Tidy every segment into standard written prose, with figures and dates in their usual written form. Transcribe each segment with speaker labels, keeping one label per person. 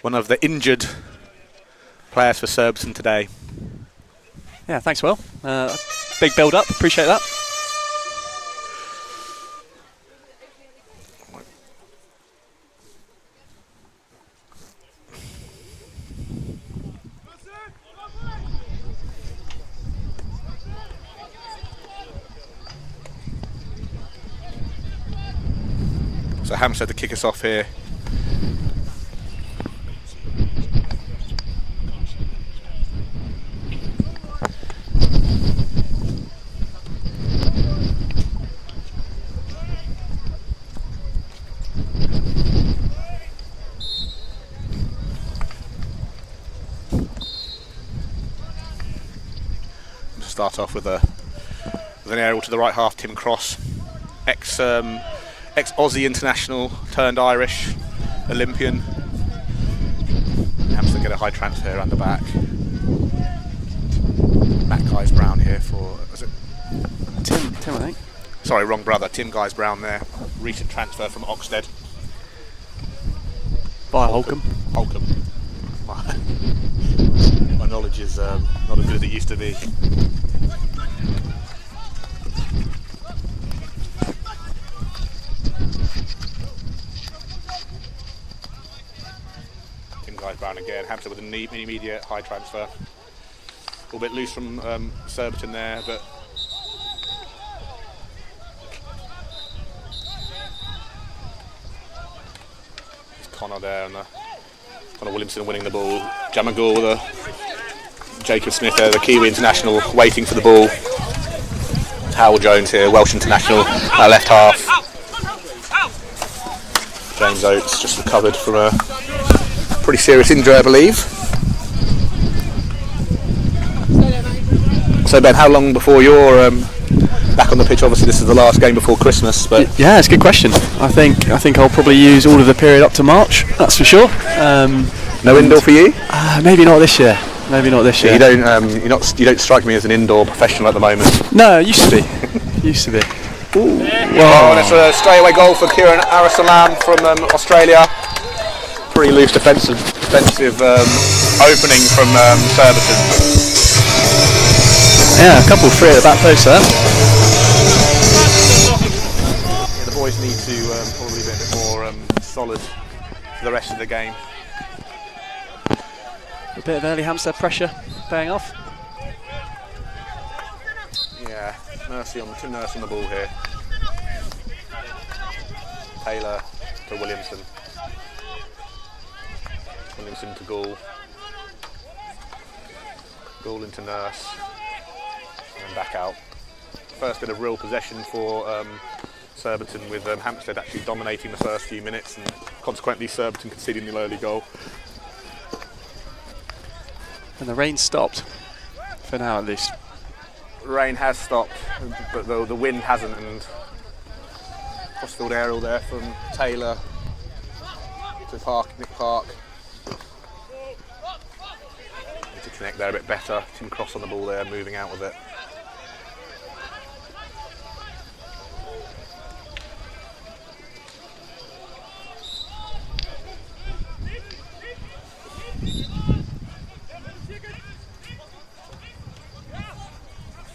Speaker 1: one of the injured players for Surbiton today.
Speaker 2: Yeah, thanks, Will. Big build-up, appreciate that.
Speaker 1: So Hampstead to kick us off here. Start off with an aerial to the right half. Tim Cross, ex-Aussie international turned Irish Olympian. Hampstead get a high transfer around the back. Matt Guys Brown here for, was it?
Speaker 2: Tim, I think.
Speaker 1: Sorry, wrong brother. Tim Guys Brown there. Recent transfer from Oxted.
Speaker 2: Via Holcombe.
Speaker 1: My knowledge is not as good as it used to be. Tim Guys Brown again. Hampstead with an immediate high transfer. A little bit loose from Surbiton there, but Connor there, and Connor Williamson winning the ball. Jamagul with a Jacob Smith there, the Kiwi international, waiting for the ball. Howell Jones here, Welsh international, left half. James Oates just recovered from a pretty serious injury, I believe. So Ben, how long before you're back on the pitch? Obviously this is the last game before Christmas, but
Speaker 2: yeah, it's a good question. I think I'll probably use all of the period up to March, that's for sure.
Speaker 1: No indoor for you?
Speaker 2: Maybe not this year. Maybe not this year.
Speaker 1: You don't strike me as an indoor professional at the moment.
Speaker 2: No, it used to be. Ooh.
Speaker 1: Oh, and it's a straightaway goal for Kieran Arasalam from Australia. Pretty loose defensive opening from Surbiton.
Speaker 2: Yeah, a couple free at the back post there.
Speaker 1: Yeah, the boys need to probably be a bit more solid for the rest of the game.
Speaker 2: A bit of early Hampstead pressure paying off.
Speaker 1: Yeah, Tim Nurse on the ball here. Taylor to Williamson. Williamson to Gould. Gould into Nurse. And back out. First bit of real possession for Surbiton, with Hampstead actually dominating the first few minutes, and consequently Surbiton conceding the early goal.
Speaker 2: And the rain stopped, for now at least.
Speaker 1: Rain has stopped, but the wind hasn't, and crossfield aerial there from Taylor to Nick Park. Need to connect there a bit better. Tim Cross on the ball there, moving out with it.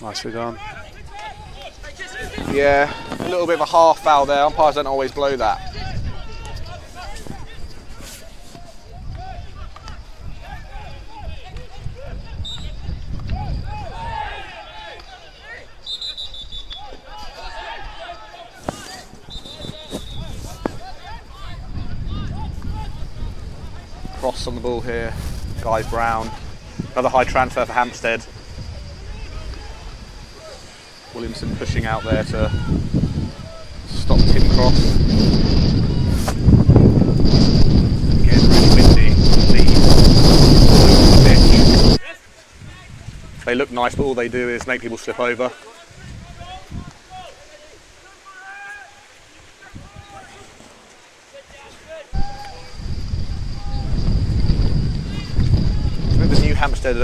Speaker 2: Nicely done.
Speaker 1: Yeah, a little bit of a half foul there. Umpires don't always blow that. Cross on the ball here. Guys Brown. Another high transfer for Hampstead. Williamson pushing out there to stop Tim Cross. Again, really windy. The pitch. They look nice, but all they do is make people slip over. The new Hampstead,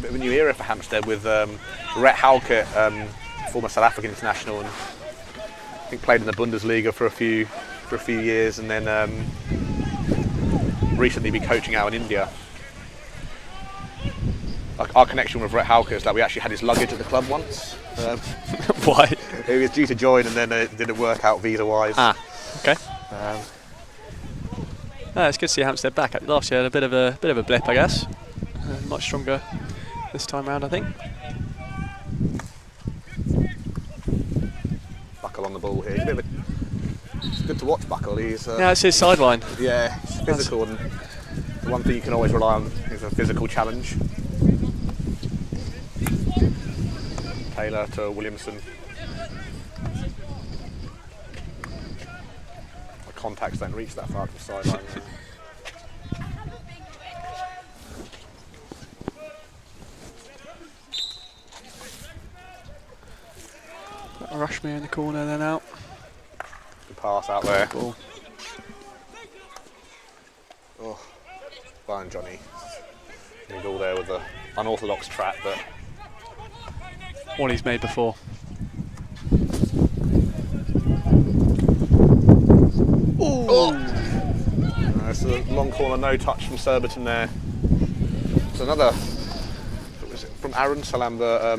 Speaker 1: bit of a new era for Hampstead with Rhett Halkett, former South African international, and I think played in the Bundesliga for a few years, and then recently been coaching out in India. Like our connection with Brett Halker is that we actually had his luggage at the club once.
Speaker 2: Why?
Speaker 1: He was due to join and then it didn't work out visa-wise.
Speaker 2: Okay. It's good to see Hampstead back. Last year had a bit of a blip, I guess. Much stronger this time round, I think.
Speaker 1: Buckle on the ball here. It's good to watch Buckle. He's
Speaker 2: It's his sideline.
Speaker 1: yeah, he's physical, and the one thing you can always rely on is a physical challenge. Taylor to Williamson. The contacts don't reach that far to the sideline.
Speaker 2: Rushmere in the corner, then out.
Speaker 1: Good pass out there.
Speaker 2: Ball.
Speaker 1: Oh, fine, Johnny. He's all there with the unorthodox trap, but
Speaker 2: One he's made before.
Speaker 1: It's a long corner, no touch from Surbiton there. It's another. Was it from Aaron Salamba? I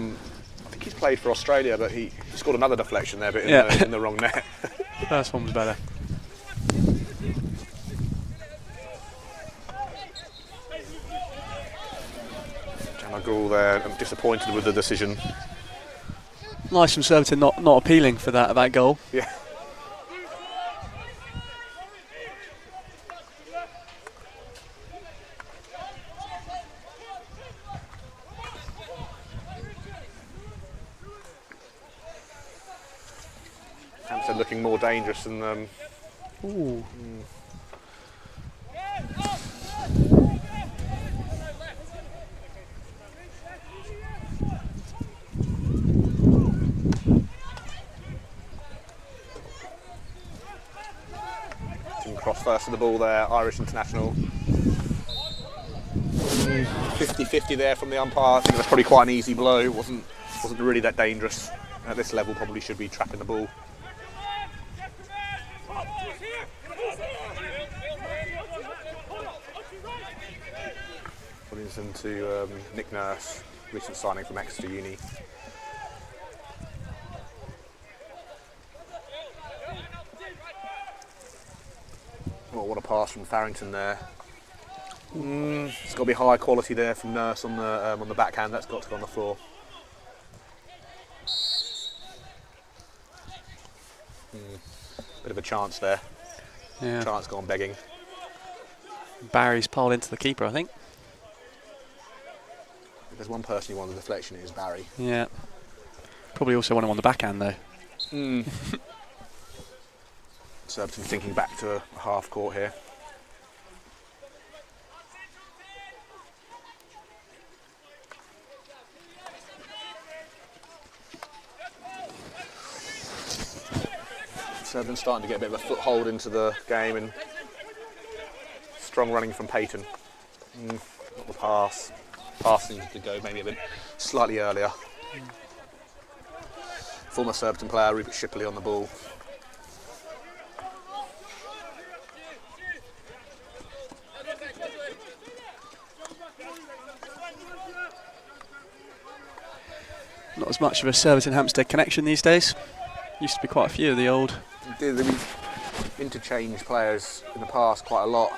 Speaker 1: think he's played for Australia, but he scored another deflection there, but in the wrong net.
Speaker 2: First one was better.
Speaker 1: Jamagul there, I'm disappointed with the decision.
Speaker 2: Nice from Surbiton, not appealing for that goal.
Speaker 1: Yeah. Hampstead looking more dangerous than
Speaker 2: Ooh.
Speaker 1: Cross first of the ball there, Irish international. 50-50 there from the umpire. I think that's probably quite an easy blow. Wasn't really that dangerous. At this level, probably should be trapping the ball. Williamson to Nick Nurse, recent signing from Exeter Uni. Oh, what a pass from Farrington there. It's got to be high quality there from Nurse on the backhand. That's got to go on the floor. Bit of a chance there.
Speaker 2: Yeah.
Speaker 1: Chance gone begging.
Speaker 2: Barry's piled into the keeper, I think.
Speaker 1: If there's one person who won the deflection, it is Barry.
Speaker 2: Yeah. Probably also won him on the backhand though.
Speaker 1: Surbiton thinking back to a half court here. Surbiton starting to get a bit of a foothold into the game, and strong running from Peyton. Not the pass. Pass needs to go maybe a bit slightly earlier. Former Surbiton player Rupert Shipley on the ball.
Speaker 2: Not as much of a Surbiton Hampstead connection these days. Used to be quite a few of the old.
Speaker 1: We've interchanged players in the past quite a lot.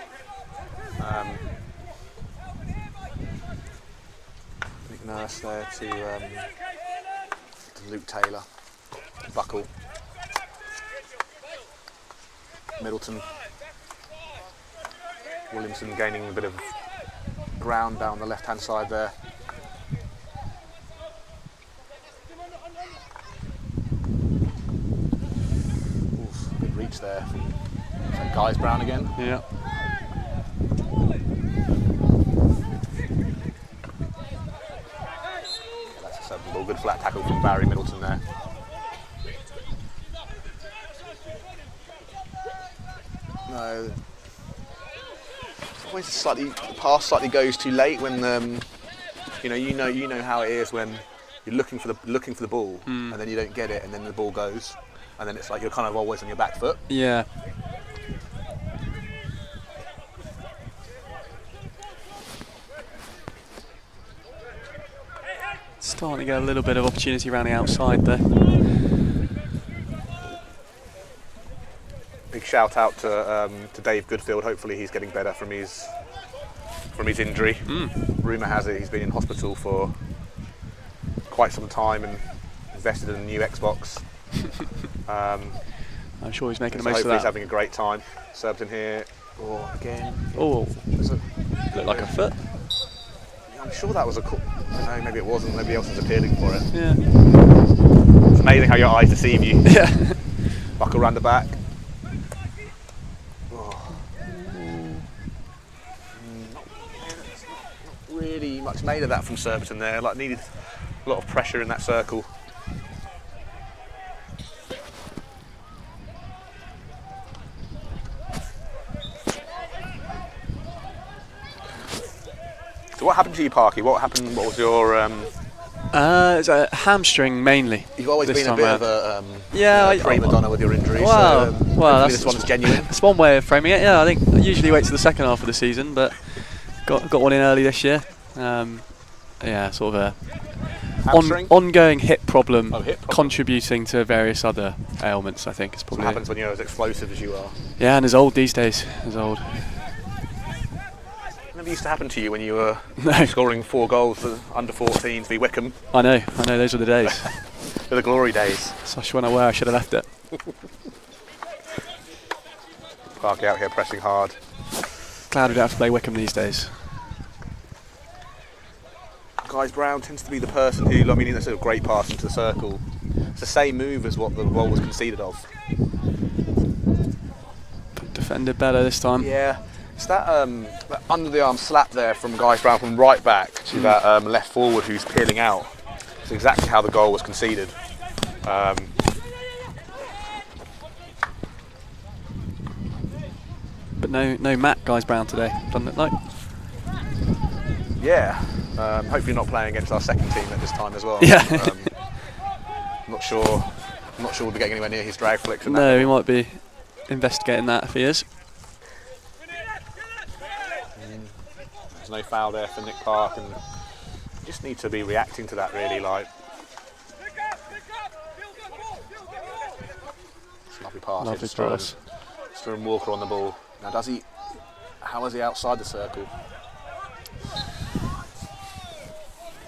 Speaker 1: Nick Nurse there to Luke Taylor. Buckle. Middleton. Williamson gaining a bit of ground down the left hand side there. Good reach there. Is that Guys Brown again?
Speaker 2: Yeah.
Speaker 1: That's a 7 ball. Good flat tackle from Barry Middleton there. No. Always the pass slightly goes too late when you know how it is when you're looking for the ball and then you don't get it and then the ball goes and then it's like you're kind of always on your back foot.
Speaker 2: Yeah. Starting to get a little bit of opportunity around the outside there.
Speaker 1: Big shout out to Dave Goodfield. Hopefully he's getting better from his injury. Rumour has it he's been in hospital for quite some time and invested in a new Xbox.
Speaker 2: I'm sure he's making the
Speaker 1: so
Speaker 2: most of
Speaker 1: hopefully
Speaker 2: that.
Speaker 1: he's having a great time. Surbiton here. Oh, again.
Speaker 2: Oh, looked like a foot.
Speaker 1: I'm sure that was a call. I don't know, maybe it wasn't. Nobody else was appealing for it.
Speaker 2: Yeah.
Speaker 1: It's amazing how your eyes deceive you.
Speaker 2: Yeah.
Speaker 1: Buckle around the back. Oh. Not really much made of that from Surbiton there. Like, needed a lot of pressure in that circle. So what happened to you, Parky? What happened? What was your?
Speaker 2: It's a hamstring mainly.
Speaker 1: You've always
Speaker 2: this
Speaker 1: been a
Speaker 2: time
Speaker 1: bit
Speaker 2: round.
Speaker 1: of a
Speaker 2: Yeah,
Speaker 1: prima donna with your injuries.
Speaker 2: Well,
Speaker 1: so,
Speaker 2: well,
Speaker 1: this one's genuine.
Speaker 2: That's one way of framing it. Yeah, I think I usually wait till the second half of the season, but got one in early this year. Yeah, sort of a ongoing hip problem, contributing to various other ailments. I think it's probably
Speaker 1: what happens when you're as explosive as you are.
Speaker 2: Yeah, and as old these days. As old.
Speaker 1: Never used to happen to you when you were scoring 4 goals for under 14s v Wickham.
Speaker 2: I know. Those were the days.
Speaker 1: They're the glory days.
Speaker 2: Such when I should have left it.
Speaker 1: Parky out here pressing hard.
Speaker 2: Glad we don't have to play Wickham these days.
Speaker 1: Guys, Brown tends to be the person who, I mean, that's a great pass into the circle. It's the same move as what the goal was conceded of.
Speaker 2: Defended better this time.
Speaker 1: Yeah. It's that under the arm slap there from Guy Brown from right back to that left forward who's peeling out. It's exactly how the goal was conceded.
Speaker 2: But no Matt Guys Brown today, doesn't it? Like.
Speaker 1: Yeah. Hopefully not playing against our second team at this time as well.
Speaker 2: Yeah.
Speaker 1: I'm not sure we'll be getting anywhere near his drag flicks.
Speaker 2: No, we might be investigating that if he is.
Speaker 1: There's no foul there for Nick Park, and you just need to be reacting to that really. Like, it's a lovely pass.
Speaker 2: Lovely pass.
Speaker 1: Sterling Walker on the ball. Now, how is he outside the circle?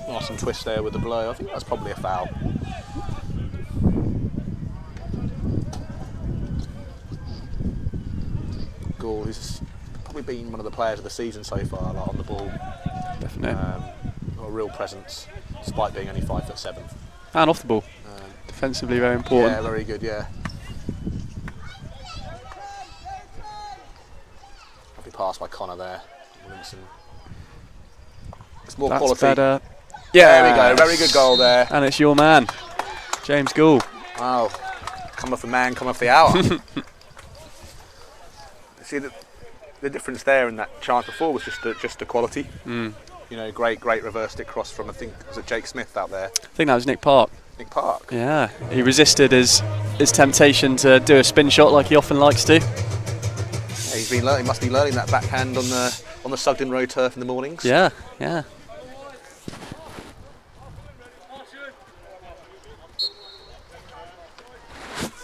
Speaker 1: Nice and twist there with the blow. I think that's probably a foul. Goal. He's probably been one of the players of the season so far, like, on the ball.
Speaker 2: Definitely.
Speaker 1: Got a real presence, despite being only 5'7".
Speaker 2: And off the ball. Defensively very important.
Speaker 1: Yeah, very good. Yeah. Lovely pass by Connor there. Williamson. It's more
Speaker 2: That's
Speaker 1: quality.
Speaker 2: better.
Speaker 1: Yeah, there we go. Very good goal there.
Speaker 2: And it's your man, James Gould.
Speaker 1: Wow. Come off the man, come off the hour. See, the difference there in that chance before was just the quality. You know, great reverse stick cross from, I think, was it Jake Smith out there?
Speaker 2: I think that was Nick Park.
Speaker 1: Nick Park.
Speaker 2: Yeah, he resisted his temptation to do a spin shot like he often likes to.
Speaker 1: Yeah, he must be learning that backhand on the Sugden road turf in the mornings.
Speaker 2: Yeah.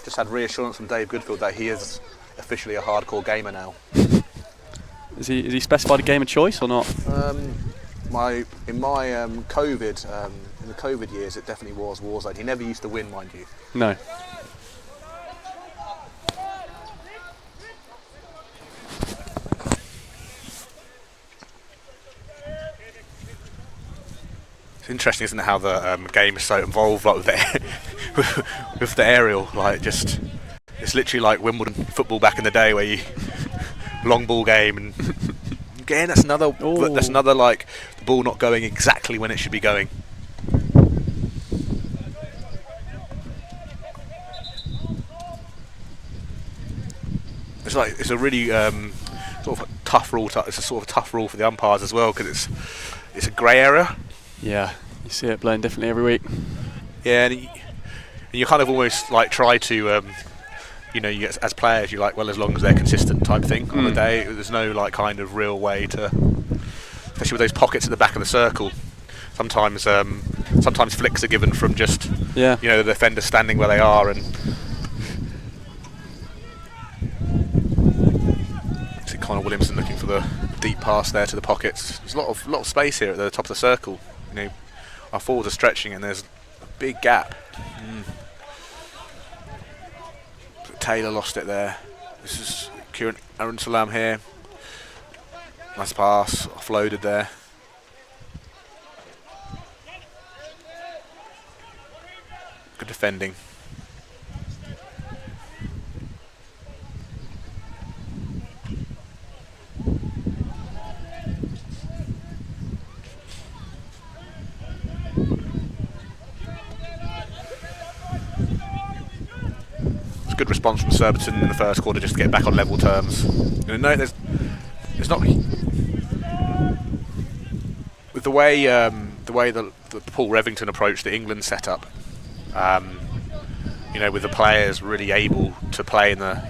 Speaker 1: Just had reassurance from Dave Goodfield that he is officially a hardcore gamer now.
Speaker 2: Is he specified a game of choice or not?
Speaker 1: In my COVID, in the COVID years, it definitely was Warzone. He never used to win, mind you.
Speaker 2: No.
Speaker 1: It's interesting, isn't it, how the game is so involved, like with the aerial, like it's literally like Wimbledon football back in the day, where you long ball game, and again that's another like the ball not going exactly when it should be going. It's a really sort of tough rule. It's a sort of tough rule for the umpires as well, because it's a grey area.
Speaker 2: Yeah, you see it blown differently every week.
Speaker 1: Yeah, and you kind of almost like try to, you as players, you're like, well, as long as they're consistent type thing on the day. There's no like kind of real way to, especially with those pockets at the back of the circle. Sometimes sometimes flicks are given from just
Speaker 2: Yeah.
Speaker 1: you know, the defenders standing where they are. And see Connor Williamson looking for the deep pass there to the pockets. There's a lot of space here at the top of the circle. You know, our forwards are stretching and there's a big gap. Taylor lost it there. This is Kieran Aaron Salam here. Nice pass, offloaded there. Good defending. It's a good response from Surbiton in the first quarter just to get back on level terms. You know, there's not with the way the Paul Revington approach that England set up. You know, with the players really able to play in the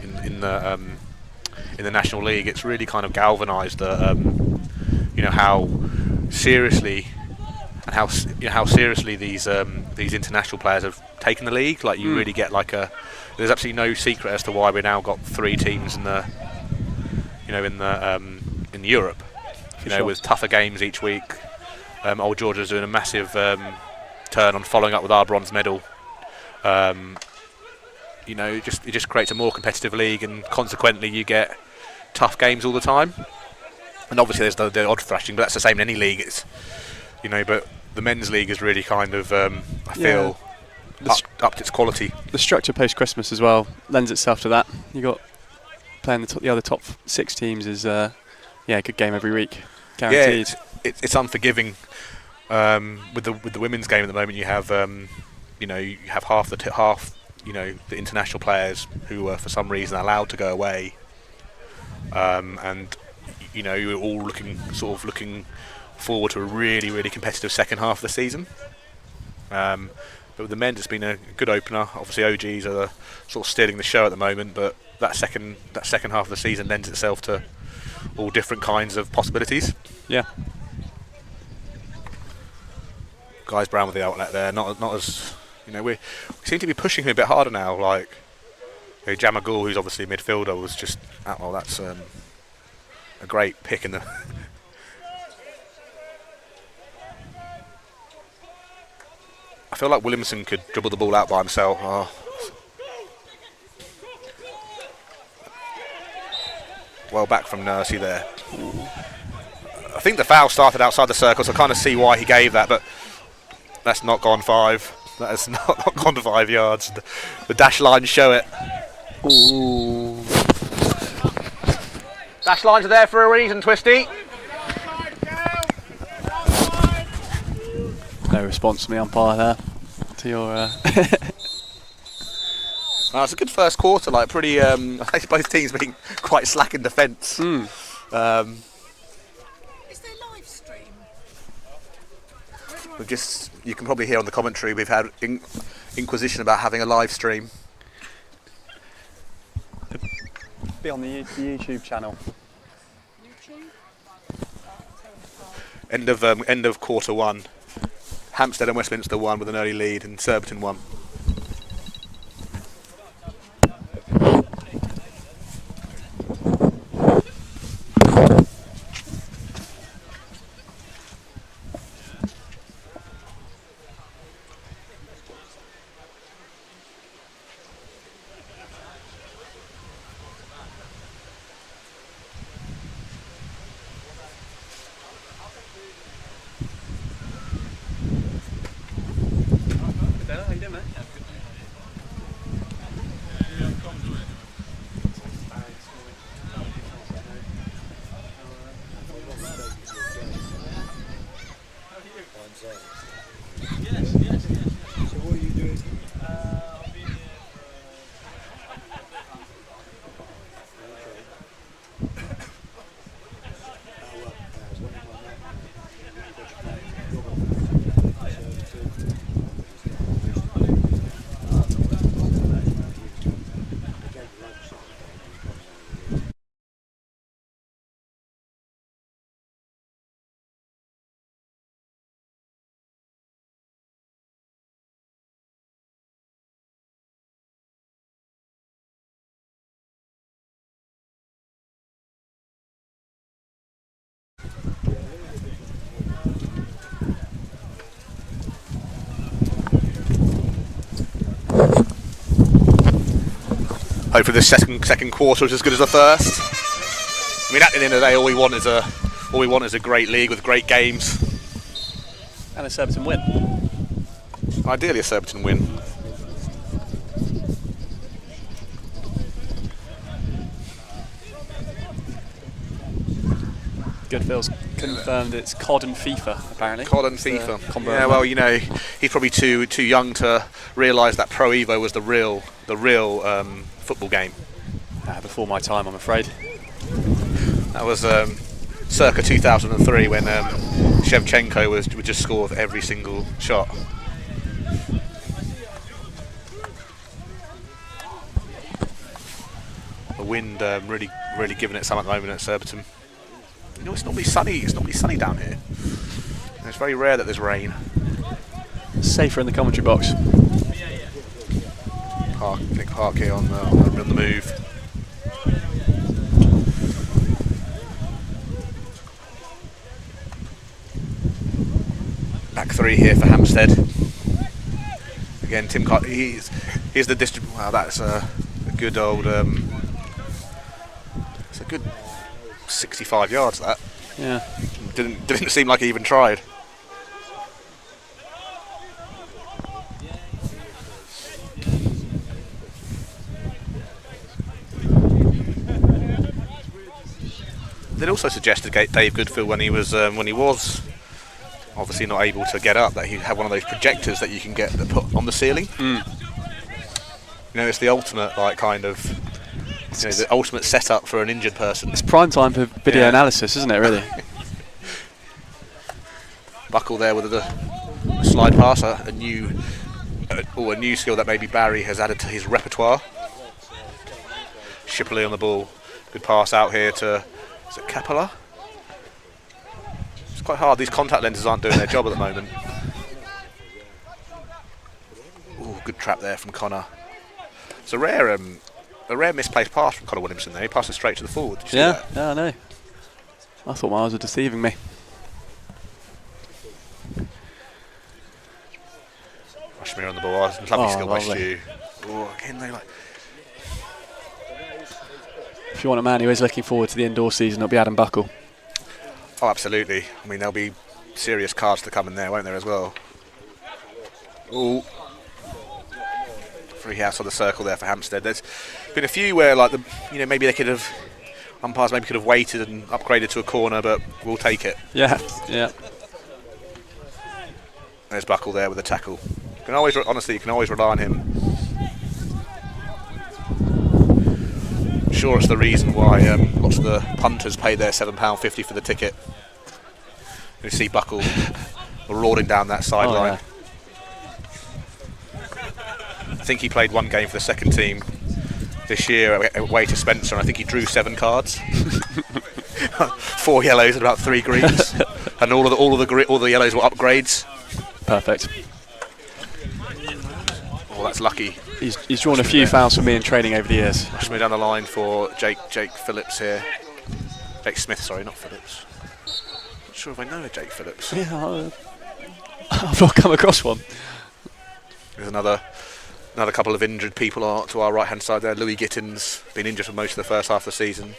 Speaker 1: National League, it's really kind of galvanised you know, how seriously and how seriously these international players have taken the league. Like you really get like there's absolutely no secret as to why we now got 3 teams in Europe. You know, with tougher games each week. Old Georgia's doing a massive turn on following up with our bronze medal. You know, it just creates a more competitive league, and consequently you get tough games all the time. And obviously there's the odd thrashing, but that's the same in any league. It's, you know, but the men's league is really kind of I feel upped its quality. The
Speaker 2: structure post Christmas as well lends itself to that. You got playing the other top 6 teams is a good game every week, guaranteed.
Speaker 1: Yeah, it's unforgiving. With the women's game at the moment, you have you know, you have half you know, the international players who are for some reason allowed to go away, and you know, you're all looking forward to a really competitive second half of the season. But with the men, it's been a good opener. Obviously, OGs are sort of stealing the show at the moment, but that second half of the season lends itself to all different kinds of possibilities.
Speaker 2: Yeah.
Speaker 1: Guys Brown with the outlet there, not as, you know, we seem to be pushing him a bit harder now. Like, you know, Jamagul, who's obviously a midfielder, was just that's a great pick in the. I feel like Williamson could dribble the ball out by himself. Well back from Nursey there. I think the foul started outside the circle, so I kind of see why he gave that, but that's not gone 5. That has not gone to 5 yards. The dash lines show it.
Speaker 2: Ooh.
Speaker 1: Dash lines are there for a reason, Twisty.
Speaker 2: No response from the umpire there to your.
Speaker 1: It's a good first quarter, like pretty. I think both teams being quite slack in defence.
Speaker 3: Is there live stream?
Speaker 1: You can probably hear on the commentary we've had inquisition about having a live stream.
Speaker 2: Be on the YouTube channel.
Speaker 3: YouTube?
Speaker 1: End of quarter 1. Hampstead and Westminster won with an early lead, and Surbiton won.
Speaker 2: How you doing, mate?
Speaker 1: hopefully the second quarter is as good as the first. I mean, at the end of the day, all we want is a great league with great games.
Speaker 2: And a Surbiton win.
Speaker 1: Ideally a Surbiton win.
Speaker 2: Goodfield's confirmed it's COD and FIFA, apparently.
Speaker 1: COD and FIFA. Yeah, well, you know, he's probably too young to realise that Pro Evo was the real football game.
Speaker 2: Before my time, I'm afraid.
Speaker 1: That was circa 2003 when Shevchenko would just score with every single shot. The wind really giving it some at the moment at Surbiton. You know, it's normally sunny. It's normally sunny down here. And it's very rare that there's rain.
Speaker 2: Safer in the commentary box.
Speaker 1: Nick Park here on the move. Back three here for Hampstead. Again, Tim Carr. He's the district. Wow, that's a good old. It's a good 65 yards. That.
Speaker 2: Yeah.
Speaker 1: Didn't seem like he even tried. They'd also suggested Dave Goodfield when he was obviously not able to get up, that he had one of those projectors that you can get that put on the ceiling. You know, it's the ultimate the ultimate setup for an injured person.
Speaker 2: It's prime time for video analysis, isn't it? Really.
Speaker 1: Buckle there with the slide pass, a new skill that maybe Barry has added to his repertoire. Shipley on the ball, good pass out here to. Is it Capella? It's quite hard. These contact lenses aren't doing their job at the moment. Ooh, good trap there from Connor. It's a rare misplaced pass from Connor Williamson there. He passed it straight to the forward. Did you see that?
Speaker 2: Yeah, I know. I thought my eyes were deceiving me.
Speaker 1: Rushmere on the ball. Lovely skill by Stu. Ooh, again, they like.
Speaker 2: If you want a man who is looking forward to the indoor season, it'll be Adam Buckle.
Speaker 1: Oh, absolutely. I mean, there'll be serious cards to come in there, won't there, as well? Ooh. Free outside the circle there for Hampstead. There's been a few where, like, maybe they could have, umpires maybe could have waited and upgraded to a corner, but we'll take it.
Speaker 2: Yeah.
Speaker 1: There's Buckle there with a tackle. You can always rely on him. I'm sure it's the reason why lots of the punters pay their £7.50 for the ticket. You see Buckle roaring down that sideline. I think he played one game for the second team this year away to Spencer, and I think he drew 7 cards, 4 yellows and about 3 greens, and all the yellows were upgrades.
Speaker 2: Perfect.
Speaker 1: Oh, that's lucky.
Speaker 2: He's drawn a few fouls for me in training over the years.
Speaker 1: Push me down the line for Jake Phillips here. Jake Smith, sorry, not Phillips. Not sure if I know a Jake Phillips.
Speaker 2: Yeah, I've not come across one.
Speaker 1: There's another couple of injured people to our right hand side there. Louis Gittins been injured for most of the first half of the season.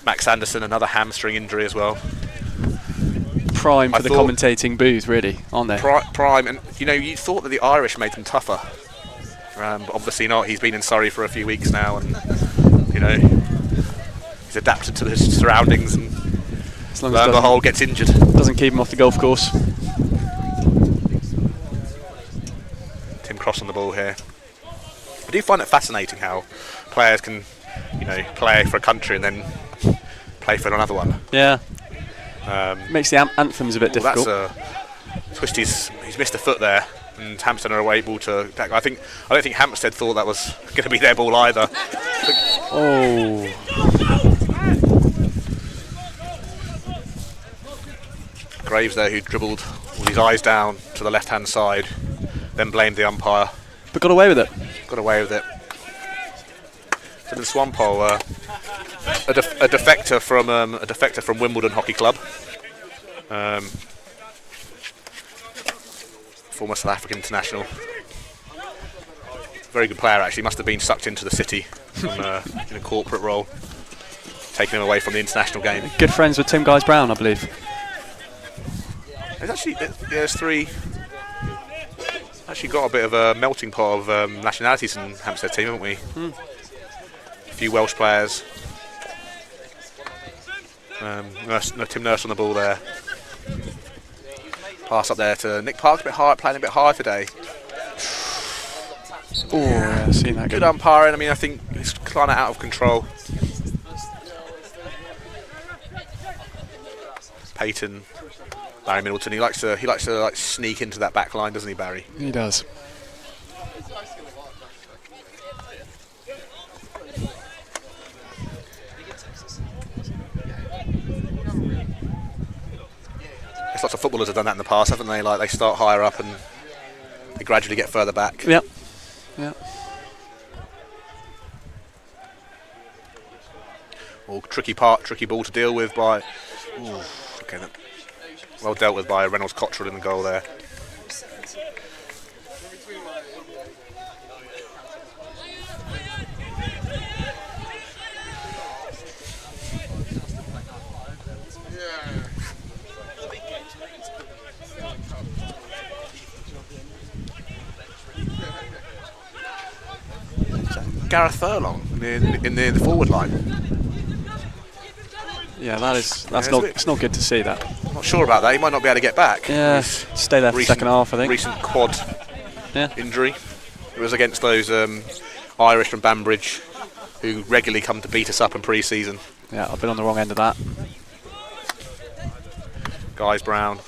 Speaker 1: Max Anderson, another hamstring injury as well.
Speaker 2: Prime for the commentating booth, really, aren't they?
Speaker 1: Prime, and you thought that the Irish made them tougher. But obviously not. He's been in Surrey for a few weeks now, and he's adapted to his surroundings, and
Speaker 2: as long as
Speaker 1: the whole gets injured.
Speaker 2: Doesn't keep him off the golf course.
Speaker 1: Tim Cross on the ball here. I do find it fascinating how players can, play for a country and then play for another one.
Speaker 2: Yeah. Makes the anthems a bit difficult.
Speaker 1: That's a twist. He's missed a foot there. And Hampstead are able to attack. I don't think Hampstead thought that was going to be their ball either.
Speaker 2: Oh.
Speaker 1: Graves there, who dribbled with his eyes down to the left-hand side, then blamed the umpire.
Speaker 2: But got away with it.
Speaker 1: So the Swampole, a defector from Wimbledon Hockey Club. Former South African international. Very good player, actually. Must have been sucked into the city from, in a corporate role, taking him away from the international game.
Speaker 2: Good friends with Tim Guys-Brown, I believe.
Speaker 1: There's actually there's three. Actually, got a bit of a melting pot of nationalities in Hampstead team, haven't we? A few Welsh players. Tim Nurse on the ball there. Pass up there to Nick Parks, playing a bit high today.
Speaker 2: Oh, yeah, I've seen that.
Speaker 1: Good umpiring. I mean, I think it's kind of out of control. Peyton, Barry Middleton. He likes to like sneak into that back line, doesn't he, Barry?
Speaker 2: He does.
Speaker 1: There's lots of footballers have done that in the past, haven't they? Like they start higher up and they gradually get further back.
Speaker 2: Yep. Yeah.
Speaker 1: Or tricky ball to deal with by. Ooh, okay, well dealt with by Reynolds Cottrell in the goal there. Gareth Furlong in the forward line.
Speaker 2: Yeah, it's not good to see that.
Speaker 1: Not sure about that. He might not be able to get back.
Speaker 2: Yeah, stay there for the second half, I think.
Speaker 1: Recent quad injury. It was against those Irish from Banbridge who regularly come to beat us up in pre-season.
Speaker 2: Yeah, I've been on the wrong end of that.
Speaker 1: Guys-Brown.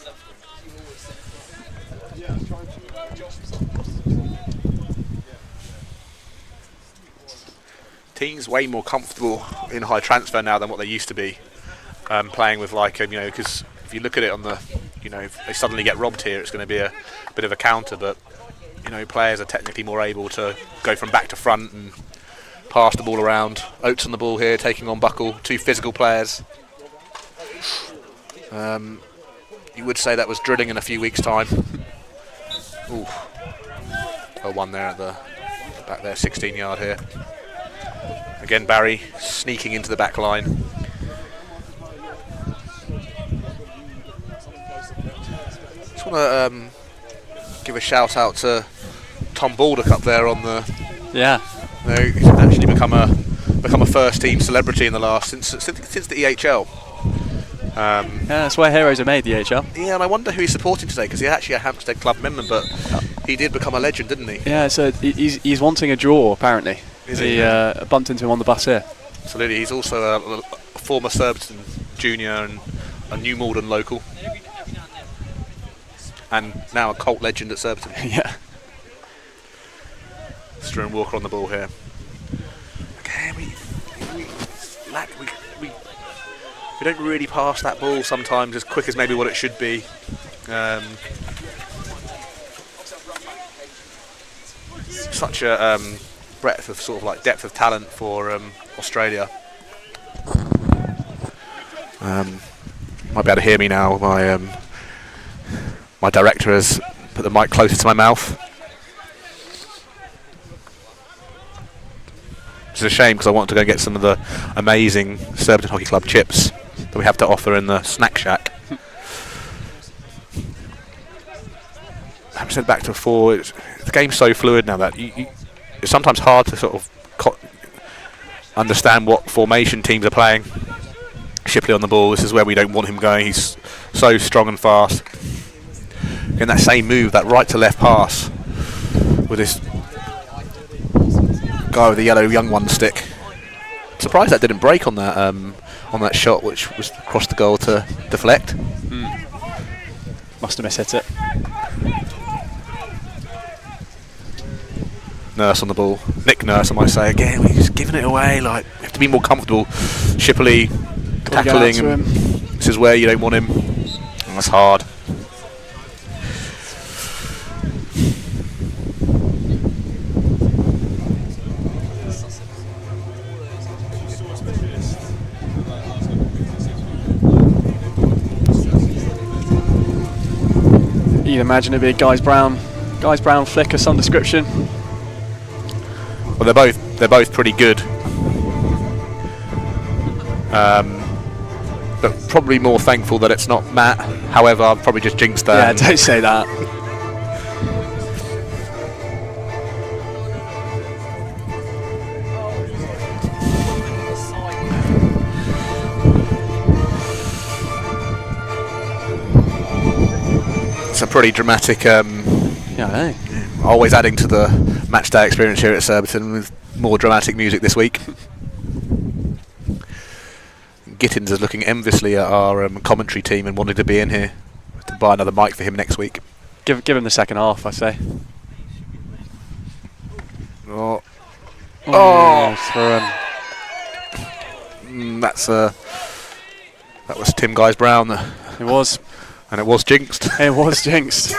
Speaker 1: Teams way more comfortable in high transfer now than what they used to be, playing with because if you look at it on the, if they suddenly get robbed here, it's going to be a bit of a counter. But players are technically more able to go from back to front and pass the ball around. Oates on the ball here, taking on Buckle, two physical players. You would say that was drilling in a few weeks' time. Ooh, one there at the back there, 16-yard here. Again, Barry sneaking into the back line. Just want to give a shout out to Tom Baldock up there on the.
Speaker 2: Yeah.
Speaker 1: He's actually become a first team celebrity in the last since the EHL.
Speaker 2: Yeah, that's where heroes are made, the EHL.
Speaker 1: Yeah, and I wonder who he's supporting today because he's actually a Hampstead Club member, but he did become a legend, didn't he?
Speaker 2: Yeah, so he's wanting a draw apparently. He bumped into him on the bus here.
Speaker 1: Absolutely, he's also a former Surbiton junior and a New Malden local, and now a cult legend at Surbiton.
Speaker 2: Yeah.
Speaker 1: Struan Walker on the ball here. Okay, we don't really pass that ball sometimes as quick as maybe what it should be. Such a breadth of sort of like depth of talent for Australia. Might be able to hear me now. My director has put the mic closer to my mouth. Which is a shame because I want to go get some of the amazing Surbiton Hockey Club chips that we have to offer in the snack shack. Hampstead back to 4. The game's so fluid now that it's sometimes hard to sort of understand what formation teams are playing. Shipley on the ball. This is where we don't want him going. He's so strong and fast. In that same move, that right to left pass with this guy with the yellow young one stick. Surprised that didn't break on that shot, which was across the goal to deflect.
Speaker 2: Must have mishit it.
Speaker 1: Nurse on the ball. Nick Nurse, I might say. Again, we're just giving it away. Like, we have to be more comfortable. Shipley tackling him. This is where you don't want him. And that's hard.
Speaker 2: You'd imagine it'd be a Guys-Brown flick of some description.
Speaker 1: Well, they're both pretty good. But probably more thankful that it's not Matt. However, I've probably just jinxed that.
Speaker 2: Yeah, don't say that.
Speaker 1: It's a pretty dramatic.
Speaker 2: Yeah, I know.
Speaker 1: Always adding to the match day experience here at Surbiton with more dramatic music this week. Gittins is looking enviously at our commentary team and wanting to be in here to buy another mic for him next week.
Speaker 2: Give him the second half, I say.
Speaker 1: Oh,
Speaker 2: for
Speaker 1: that was Tim Guys Brown.
Speaker 2: it was,
Speaker 1: and it was jinxed.
Speaker 2: It was jinxed.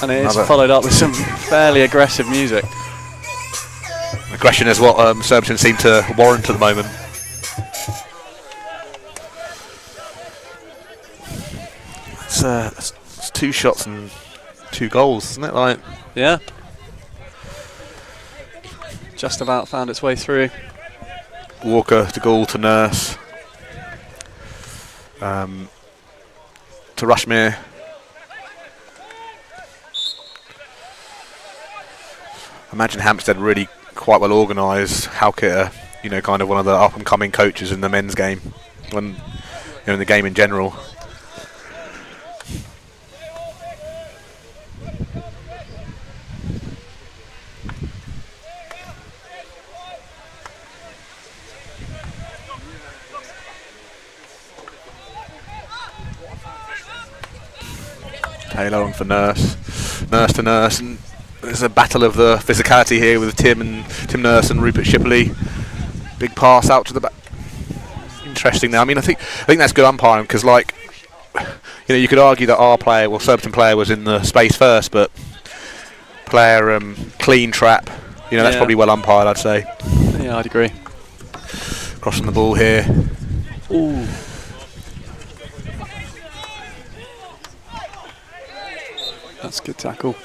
Speaker 2: And it is followed up with some fairly aggressive music.
Speaker 1: Aggression is what Surbiton seem to warrant at the moment. It's 2 shots and 2 goals, isn't it? Like,
Speaker 2: yeah. Just about found its way through.
Speaker 1: Walker to goal to Nurse. To Rushmere. Imagine Hampstead really quite well organised. Halkett, kind of one of the up and coming coaches in the men's game, when in the game in general. Taylor on for Nurse to Nurse, and there's a battle of the physicality here with Tim Nurse and Rupert Shipley. Big pass out to the back. Interesting now. I mean, I think that's good umpiring, because you could argue that our player, Surbiton player, was in the space first, but player clean trap. That's probably well umpired, I'd say.
Speaker 2: Yeah, I'd agree.
Speaker 1: Crossing the ball here.
Speaker 2: Ooh. That's a good tackle.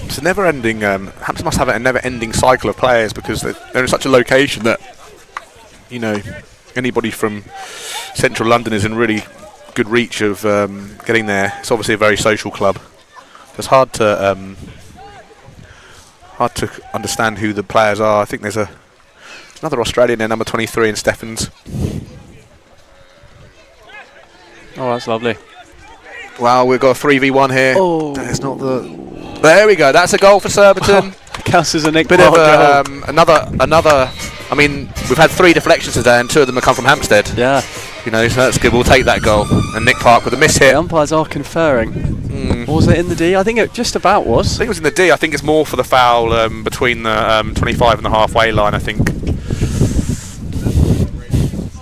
Speaker 1: It's a never-ending. Hampstead must have a never-ending cycle of players, because they're in such a location that anybody from central London is in really good reach of getting there. It's obviously a very social club. It's hard to understand who the players are. I think there's another Australian there, number 23 in Steffens.
Speaker 2: Oh, that's lovely.
Speaker 1: Wow, we've got a 3v1 here.
Speaker 2: Oh,
Speaker 1: that's not the. There we go. That's a goal for Surbiton.
Speaker 2: Counts as a Nick
Speaker 1: Bit of another. I mean, we've had 3 deflections today, and 2 of them have come from Hampstead.
Speaker 2: Yeah.
Speaker 1: So that's good. We'll take that goal. And Nick Park with a miss hit.
Speaker 2: The umpires are conferring. Was it in the D? I think it just about was.
Speaker 1: I think it was in the D. I think it's more for the foul between the 25 and the halfway line, I think.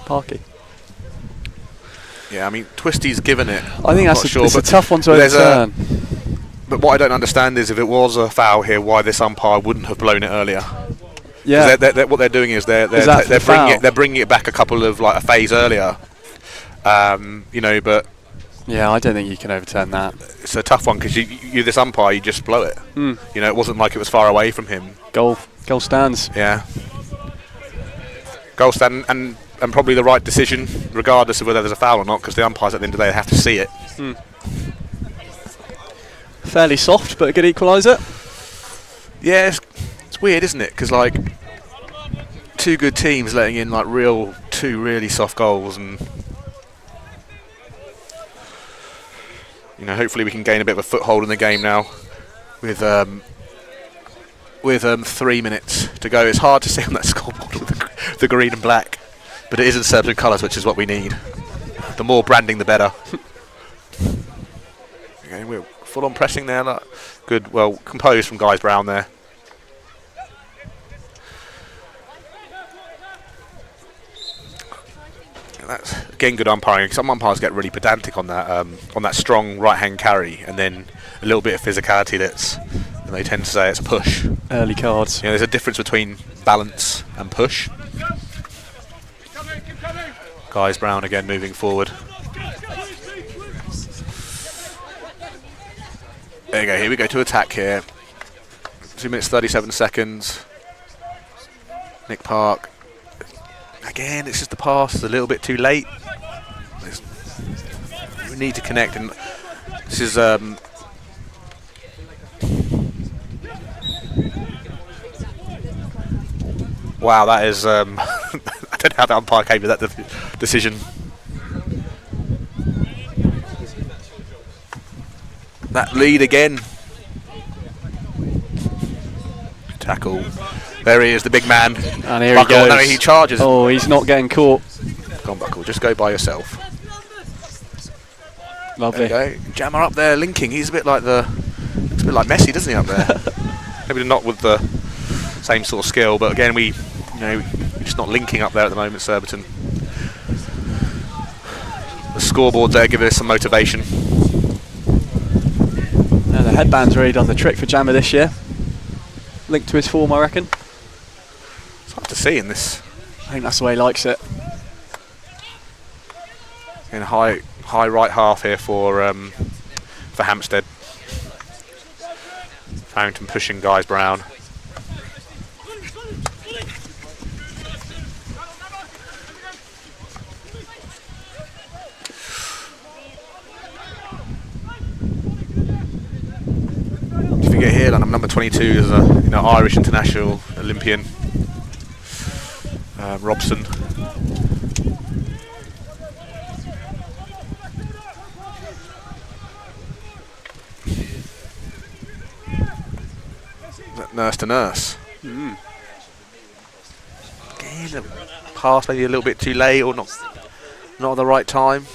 Speaker 2: Parky.
Speaker 1: Yeah, I mean, Twisty's given it.
Speaker 2: I think it's a tough one to overturn.
Speaker 1: But what I don't understand is, if it was a foul here, why this umpire wouldn't have blown it earlier.
Speaker 2: Yeah.
Speaker 1: What they're doing is they're bringing it back a couple of a phase earlier. But
Speaker 2: yeah, I don't think you can overturn that.
Speaker 1: It's a tough one, because you this umpire, you just blow it. It wasn't like it was far away from him.
Speaker 2: Goal stands.
Speaker 1: Yeah. Goal stand and probably the right decision, regardless of whether there's a foul or not, because the umpires at the end of the day have to see it.
Speaker 2: Fairly soft, but a good equaliser.
Speaker 1: Yeah, it's weird, isn't it? Because 2 good teams letting in 2 really soft goals, and hopefully we can gain a bit of a foothold in the game now with 3 minutes to go. It's hard to see on that scoreboard with the green and black, but it is in Surbiton colours, which is what we need. The more branding, the better. Okay, we're full on pressing there. Good, well composed from Guys Brown there. That's again good umpiring. Some umpires get really pedantic on that strong right hand carry, and then a little bit of physicality and they tend to say it's a push.
Speaker 2: Early cards.
Speaker 1: There's a difference between balance and push. Guys Brown again moving forward. There you go, here we go to attack here. 2 minutes 37 seconds. Nick Park. Again, it's just the pass is a little bit too late. We need to connect, and this is wow, that is I don't know how the umpire came with that decision. That lead again. Tackle. There he is, the big man.
Speaker 2: And here
Speaker 1: Buckle,
Speaker 2: he goes.
Speaker 1: no, he charges.
Speaker 2: Oh, he's not getting caught.
Speaker 1: Go on, Buckle, just go by yourself.
Speaker 2: Lovely.
Speaker 1: There you go. Jammer up there, linking. He's a bit like Messi, doesn't he, up there? Maybe not with the same sort of skill, but again, we're just not linking up there at the moment, Surbiton. The scoreboard there giving us some motivation.
Speaker 2: Yeah, the headband's really done the trick for Jammer this year. Linked to his form, I reckon.
Speaker 1: It's hard to see in this.
Speaker 2: I think that's the way he likes it.
Speaker 1: In high right half here for Hampstead. Farrington pushing Guys Brown. If you get here, like number 22 is a Irish international Olympian, Robson. Nurse to nurse. Again, the pass maybe a little bit too late or not at the right time.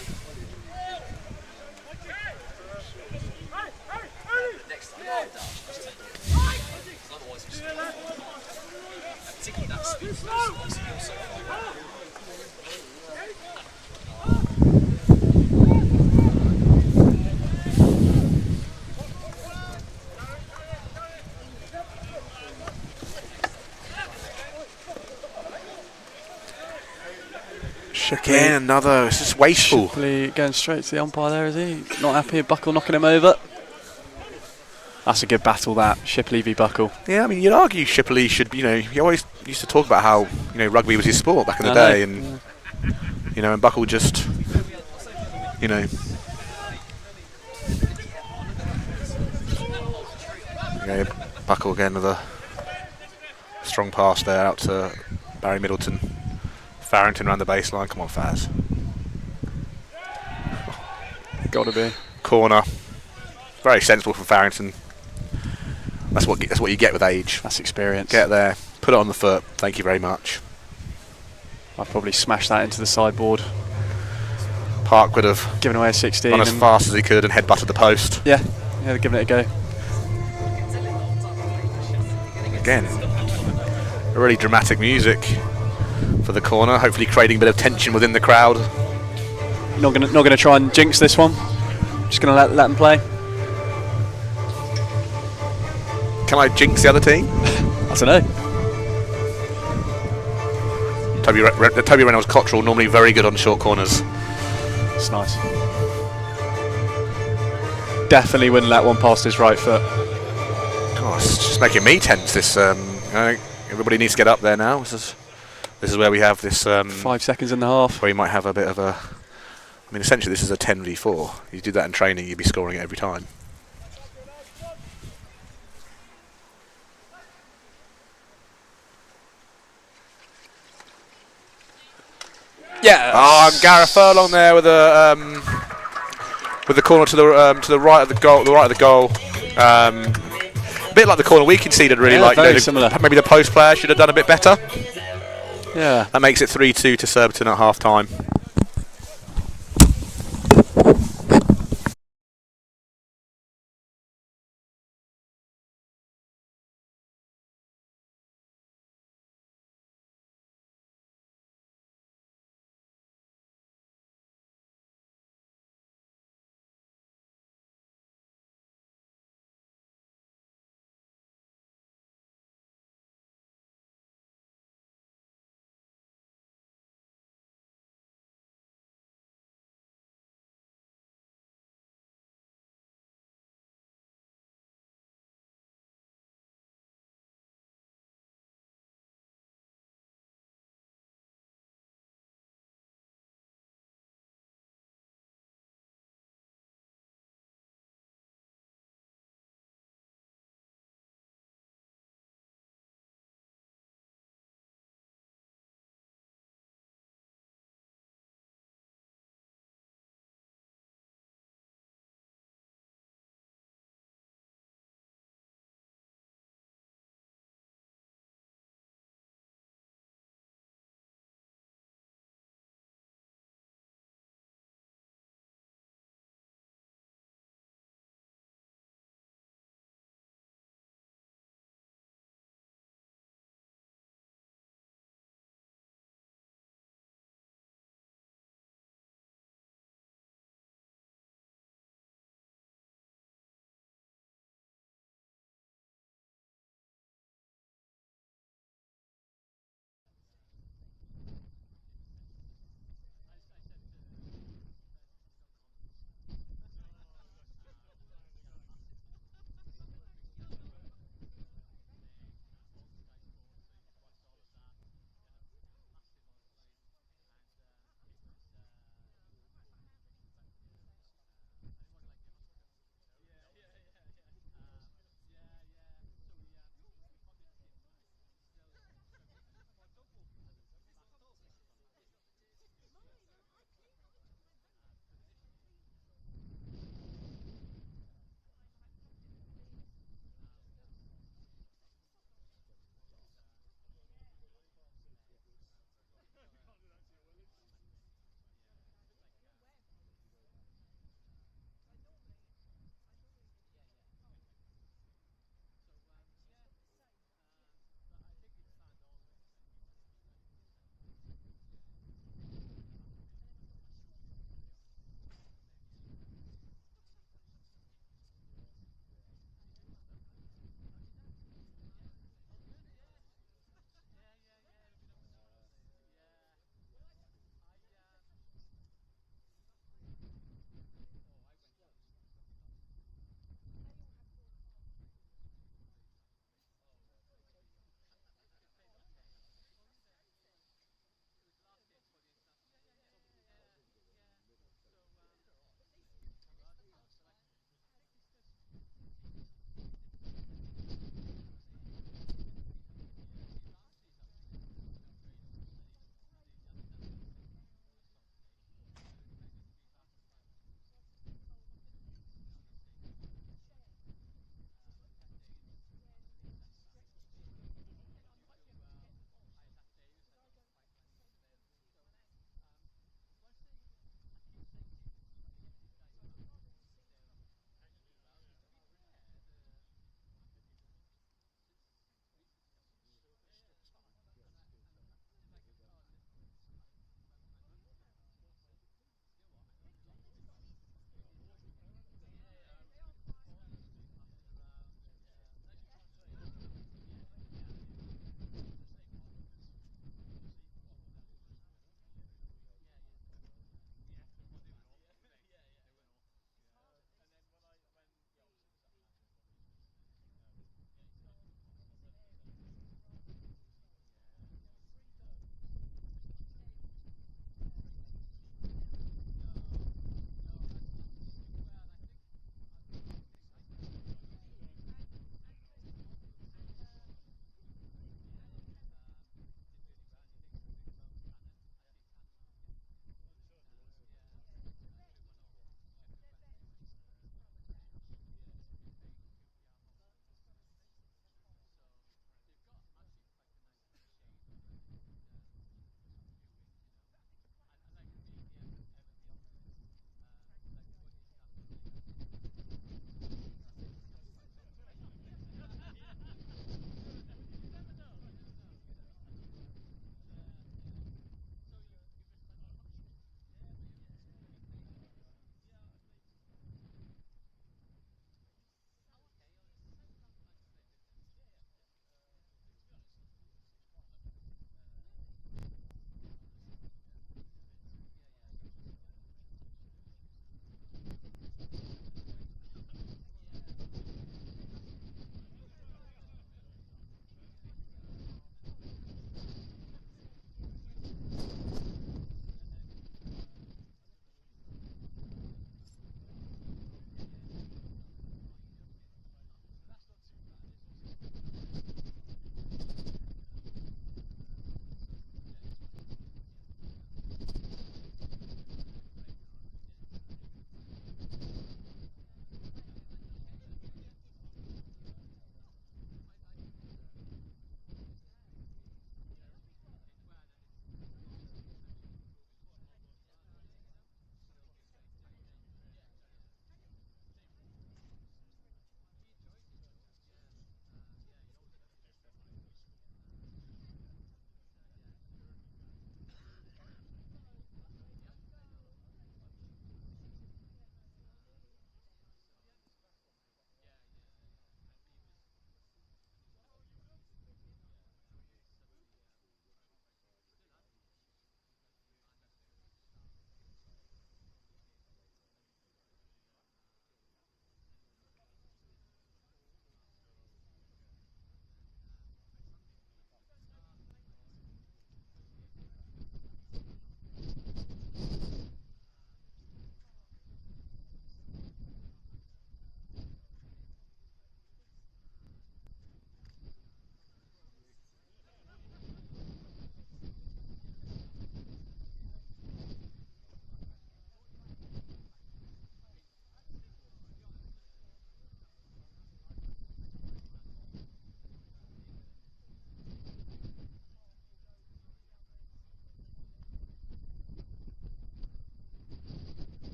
Speaker 1: Again, another. It's just wasteful.
Speaker 2: Shipley going straight to the umpire there, is he? Not happy. Buckle knocking him over. That's a good battle, that. Shipley v Buckle.
Speaker 1: Yeah, I mean, you'd argue Shipley should, he always used to talk about how, rugby was his sport back in the day, and, and Buckle just, Buckle again with a strong pass there out to Barry Middleton. Farrington around the baseline. Come on, Faz.
Speaker 2: Gotta be.
Speaker 1: Corner. Very sensible from Farrington. That's what you get with age.
Speaker 2: That's experience.
Speaker 1: Get there, put it on the foot. Thank you very much.
Speaker 2: I'd probably smash that into the sideboard.
Speaker 1: Park would have
Speaker 2: given away a 16.
Speaker 1: Gone as fast as he could and headbutted the post.
Speaker 2: Yeah, they're giving it a go.
Speaker 1: Again, really dramatic music for the corner. Hopefully, creating a bit of tension within the crowd.
Speaker 2: Not gonna try and jinx this one. Just gonna let them play.
Speaker 1: Can I jinx the other team?
Speaker 2: I don't know.
Speaker 1: Toby Reynolds Cottrell, normally very good on short corners.
Speaker 2: It's nice. Definitely wouldn't let one past his right foot.
Speaker 1: Oh, it's just making me tense. This, I think everybody needs to get up there now. This is where we have this.
Speaker 2: 5 seconds in the half.
Speaker 1: Where you might have a bit of a. I mean, essentially, this is a 10v4. You do that in training, you'd be scoring it every time.
Speaker 2: Yeah.
Speaker 1: Oh, and Gareth Furlong there with the corner to the right of the goal. The right of the goal. A bit like the corner we conceded, really.
Speaker 2: Yeah,
Speaker 1: like
Speaker 2: very similar.
Speaker 1: Maybe the post player should have done a bit better.
Speaker 2: Yeah.
Speaker 1: That makes it 3-2 to Surbiton at half time.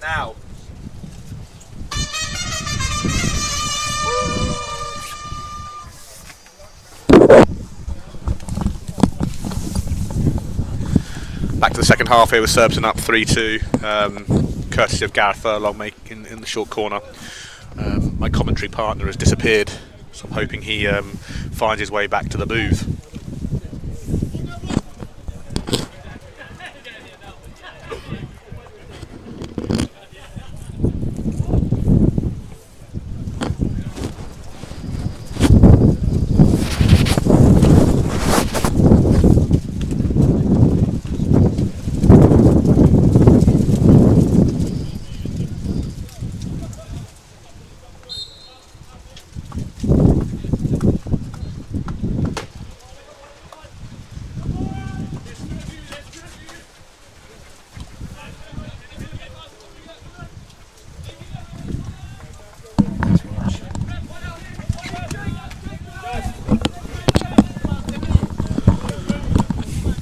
Speaker 1: Now. Back to the second half here with Surbiton up 3-2, courtesy of Gareth Furlong making in the short corner. My commentary partner has disappeared, so I'm hoping he finds his way back to the booth.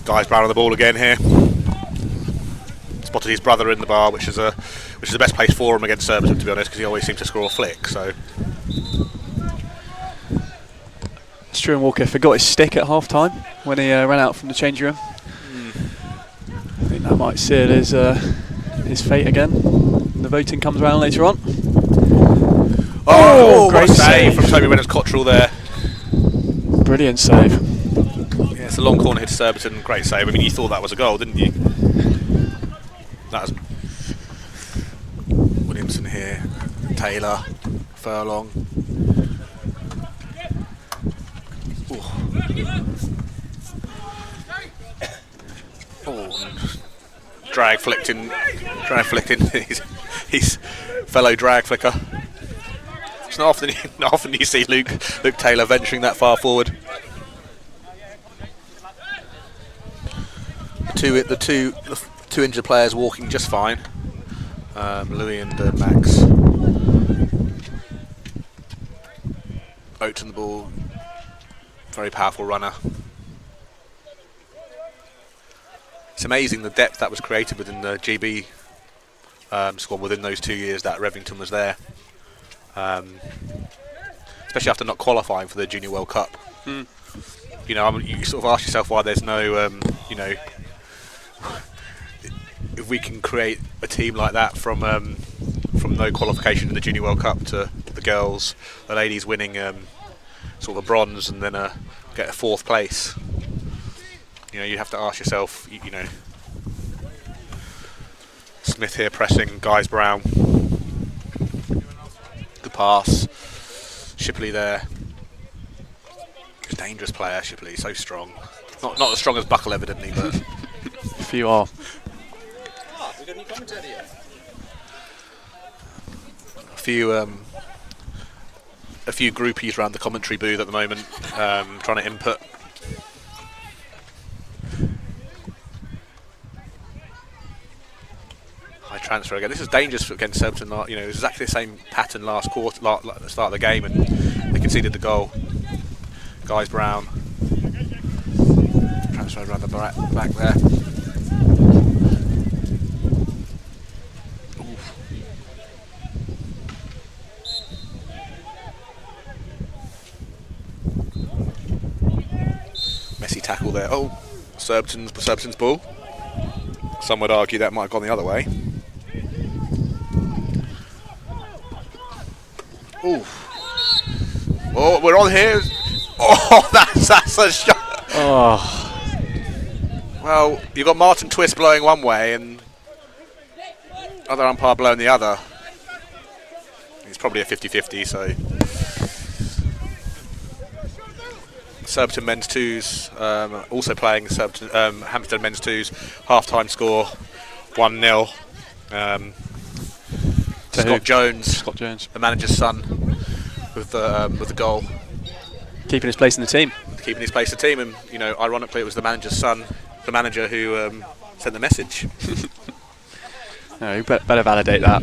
Speaker 1: Guys Brown on the ball again here. Spotted his brother in the bar, which is the best place for him against Surbiton, to be honest, because he always seems to score a flick. So
Speaker 2: Stuart Walker forgot his stick at half time when he ran out from the change room. I think that might seal his fate again. The voting comes around later on.
Speaker 1: Oh, great save from Toby Reynolds-Cottrell there.
Speaker 2: Brilliant save.
Speaker 1: Yeah, it's a long corner hit to Surbiton. Great save. I mean, you thought that was a goal, didn't you? That was Williamson here. Taylor, Furlong. Oh, drag flicked in his fellow drag flicker. It's not often you see Luke Taylor venturing that far forward. The two injured players walking just fine. Louis and Max. Oates on the ball. Very powerful runner. It's amazing the depth that was created within the GB squad within those 2 years that Revington was there. Especially after not qualifying for the Junior World Cup. You know, you sort of ask yourself why there's no, you know, if we can create a team like that from no qualification in the Junior World Cup to the girls, the ladies winning sort of a bronze and then get a 4th place. You know, you have to ask yourself, you know, Smith here pressing, Guys Brown. Good pass. Shipley there. He's a dangerous player, Shipley, so strong. Not as strong as Buckle evidently, but
Speaker 2: if you are.
Speaker 3: We got any commentary yet?
Speaker 1: A few groupies around the commentary booth at the moment, trying to input. High transfer again. This is dangerous against Surbiton. You know, it was exactly the same pattern last quarter, at the start of the game, and they conceded the goal. Guys Brown. Transfer around the back there. Messy tackle there. Oh, Surbiton's ball. Some would argue that might have gone the other way. Ooh. Oh, we're on here. Oh, that's a shot.
Speaker 2: Oh.
Speaker 1: Well, you've got Martin Twist blowing one way and other umpire blowing the other. It's probably a 50-50, so. Surbiton men's twos also playing Surbiton, Hampstead men's twos. Half-time score 1-0. Scott Jones, the manager's son, with the goal.
Speaker 2: Keeping his place in the team.
Speaker 1: Keeping his place in the team, and you know, ironically, it was the manager's son, the manager who sent the message.
Speaker 2: No, you better validate that.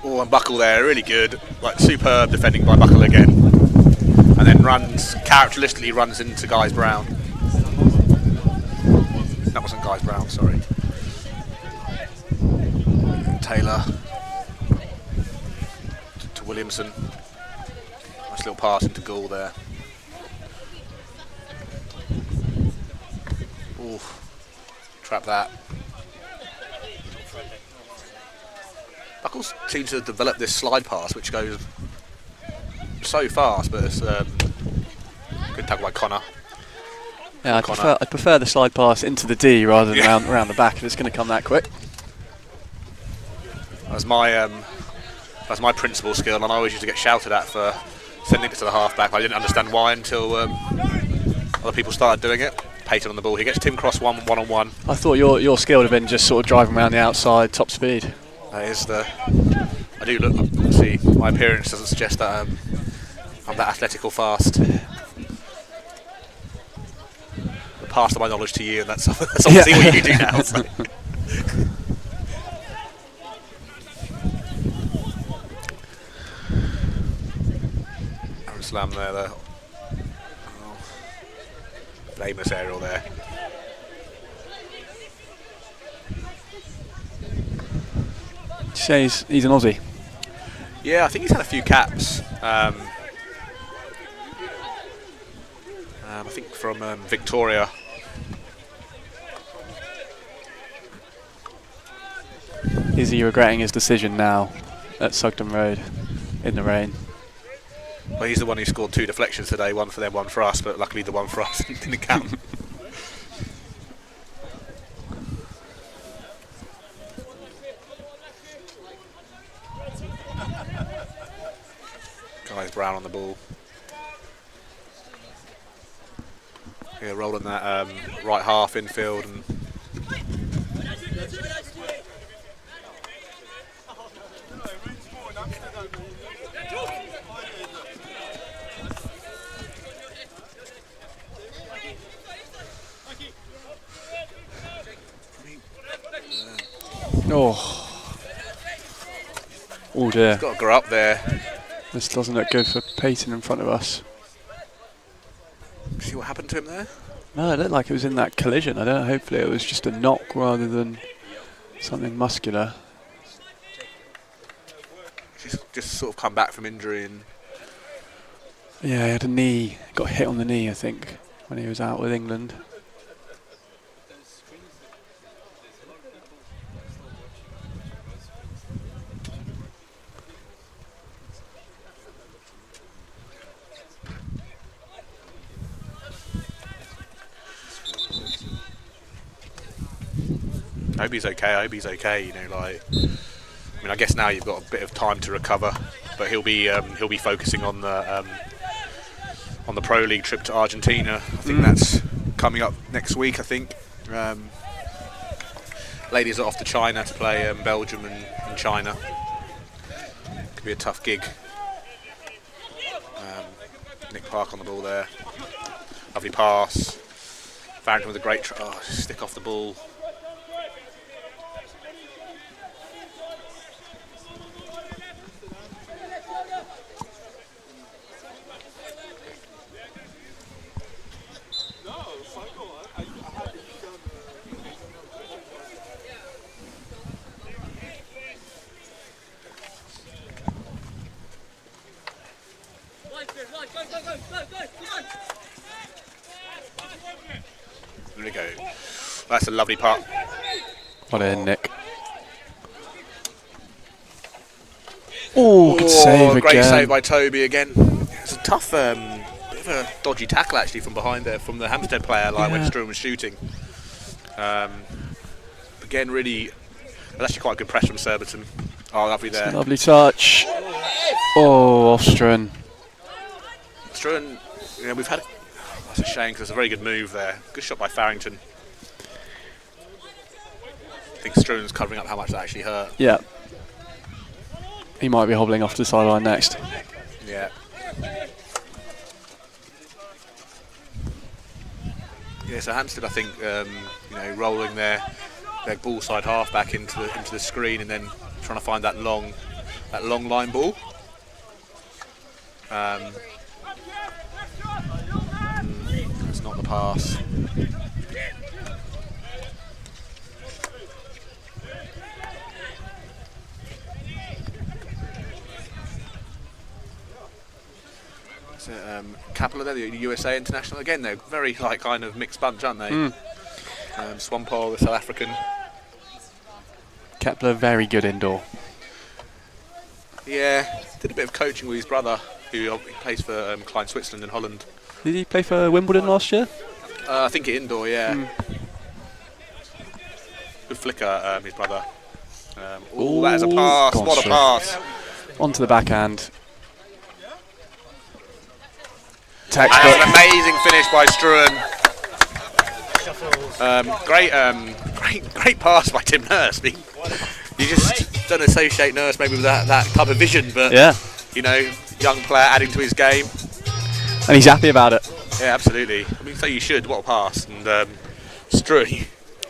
Speaker 1: Oh, and Buckle there, really good. Like superb defending by Buckle again. And then runs, characteristically runs into Guys Brown. That wasn't Guys Brown, sorry. Taylor to Williamson. Nice little pass into Gould there. Ooh, trap that. Buckles seems to have developed this slide pass which goes so fast, but it's good tackle by Connor.
Speaker 2: Yeah, I'd prefer the slide pass into the D rather than around the back if it's going to come that quick.
Speaker 1: That's my principal skill, and I always used to get shouted at for sending it to the half-back. I didn't understand why until other people started doing it. Payton on the ball. He gets Tim Cross one-on-one.
Speaker 2: I thought your skill would have been just sort of driving around the outside, top speed.
Speaker 1: That is I do look. See, my appearance doesn't suggest that I'm that athletic or fast. I'll pass my knowledge to you, and that's obviously what you do now. So. Aaron Slam there, famous aerial there.
Speaker 2: Did you say he's an Aussie?
Speaker 1: Yeah, I think he's had a few caps. I think from Victoria.
Speaker 2: Is he regretting his decision now at Sugden Road in the rain?
Speaker 1: Well, he's the one who scored 2 deflections today, one for them, one for us, but luckily the one for us didn't count. Guys Brown on the ball. Yeah, rolling that right half infield and
Speaker 2: oh dear.
Speaker 1: He's got to grow up there.
Speaker 2: This doesn't look good for Payton in front of us.
Speaker 1: See what happened to him there?
Speaker 2: No, it looked like it was in that collision. I don't know, hopefully it was just a knock rather than something muscular.
Speaker 1: Just sort of come back from injury and...
Speaker 2: Yeah, he had got hit on the knee, I think, when he was out with England.
Speaker 1: I hope he's okay, you know, like, I mean, I guess now you've got a bit of time to recover, but he'll be focusing on the Pro League trip to Argentina. I think that's coming up next week, I think. Ladies are off to China to play Belgium and China. Could be a tough gig. Nick Park on the ball there. Lovely pass. Farrington with a great stick off the ball. There we go. That's a lovely part.
Speaker 2: What in, Nick. Oh, good save again.
Speaker 1: Great save by Toby again. It's a tough, bit of a dodgy tackle actually from behind there from the Hampstead player, like when Struan was shooting. Again, really, that's actually quite a good press from Surbiton. Oh, lovely there.
Speaker 2: It's a lovely touch. Oh, off Struan.
Speaker 1: Struan, you know, we've had. That's a shame because it's a very good move there. Good shot by Farrington. I think Struan's covering up how much that actually hurt.
Speaker 2: Yeah. He might be hobbling off to the sideline next.
Speaker 1: Yeah. Yeah, so Hampstead, I think, you know, rolling their ball side half back into the screen and then trying to find that long line ball. That's not the pass. So, Capella there, the USA international. Again, they're very kind of mixed bunch, aren't they? Swampole, the South African.
Speaker 2: Kepler, very good indoor.
Speaker 1: Yeah, did a bit of coaching with his brother, who plays for Klein Switzerland in Holland.
Speaker 2: Did he play for Wimbledon last year?
Speaker 1: I think indoor, yeah. Good flicker, his brother. Oh, that is a pass. What a pass.
Speaker 2: Onto the backhand.
Speaker 1: That's an amazing finish by Struan. Great pass by Tim Nurse. You just don't associate Nurse maybe with that type of vision, but young player adding to his game.
Speaker 2: And he's happy about it.
Speaker 1: Yeah, absolutely. I mean, so you should. What a pass. And Struan.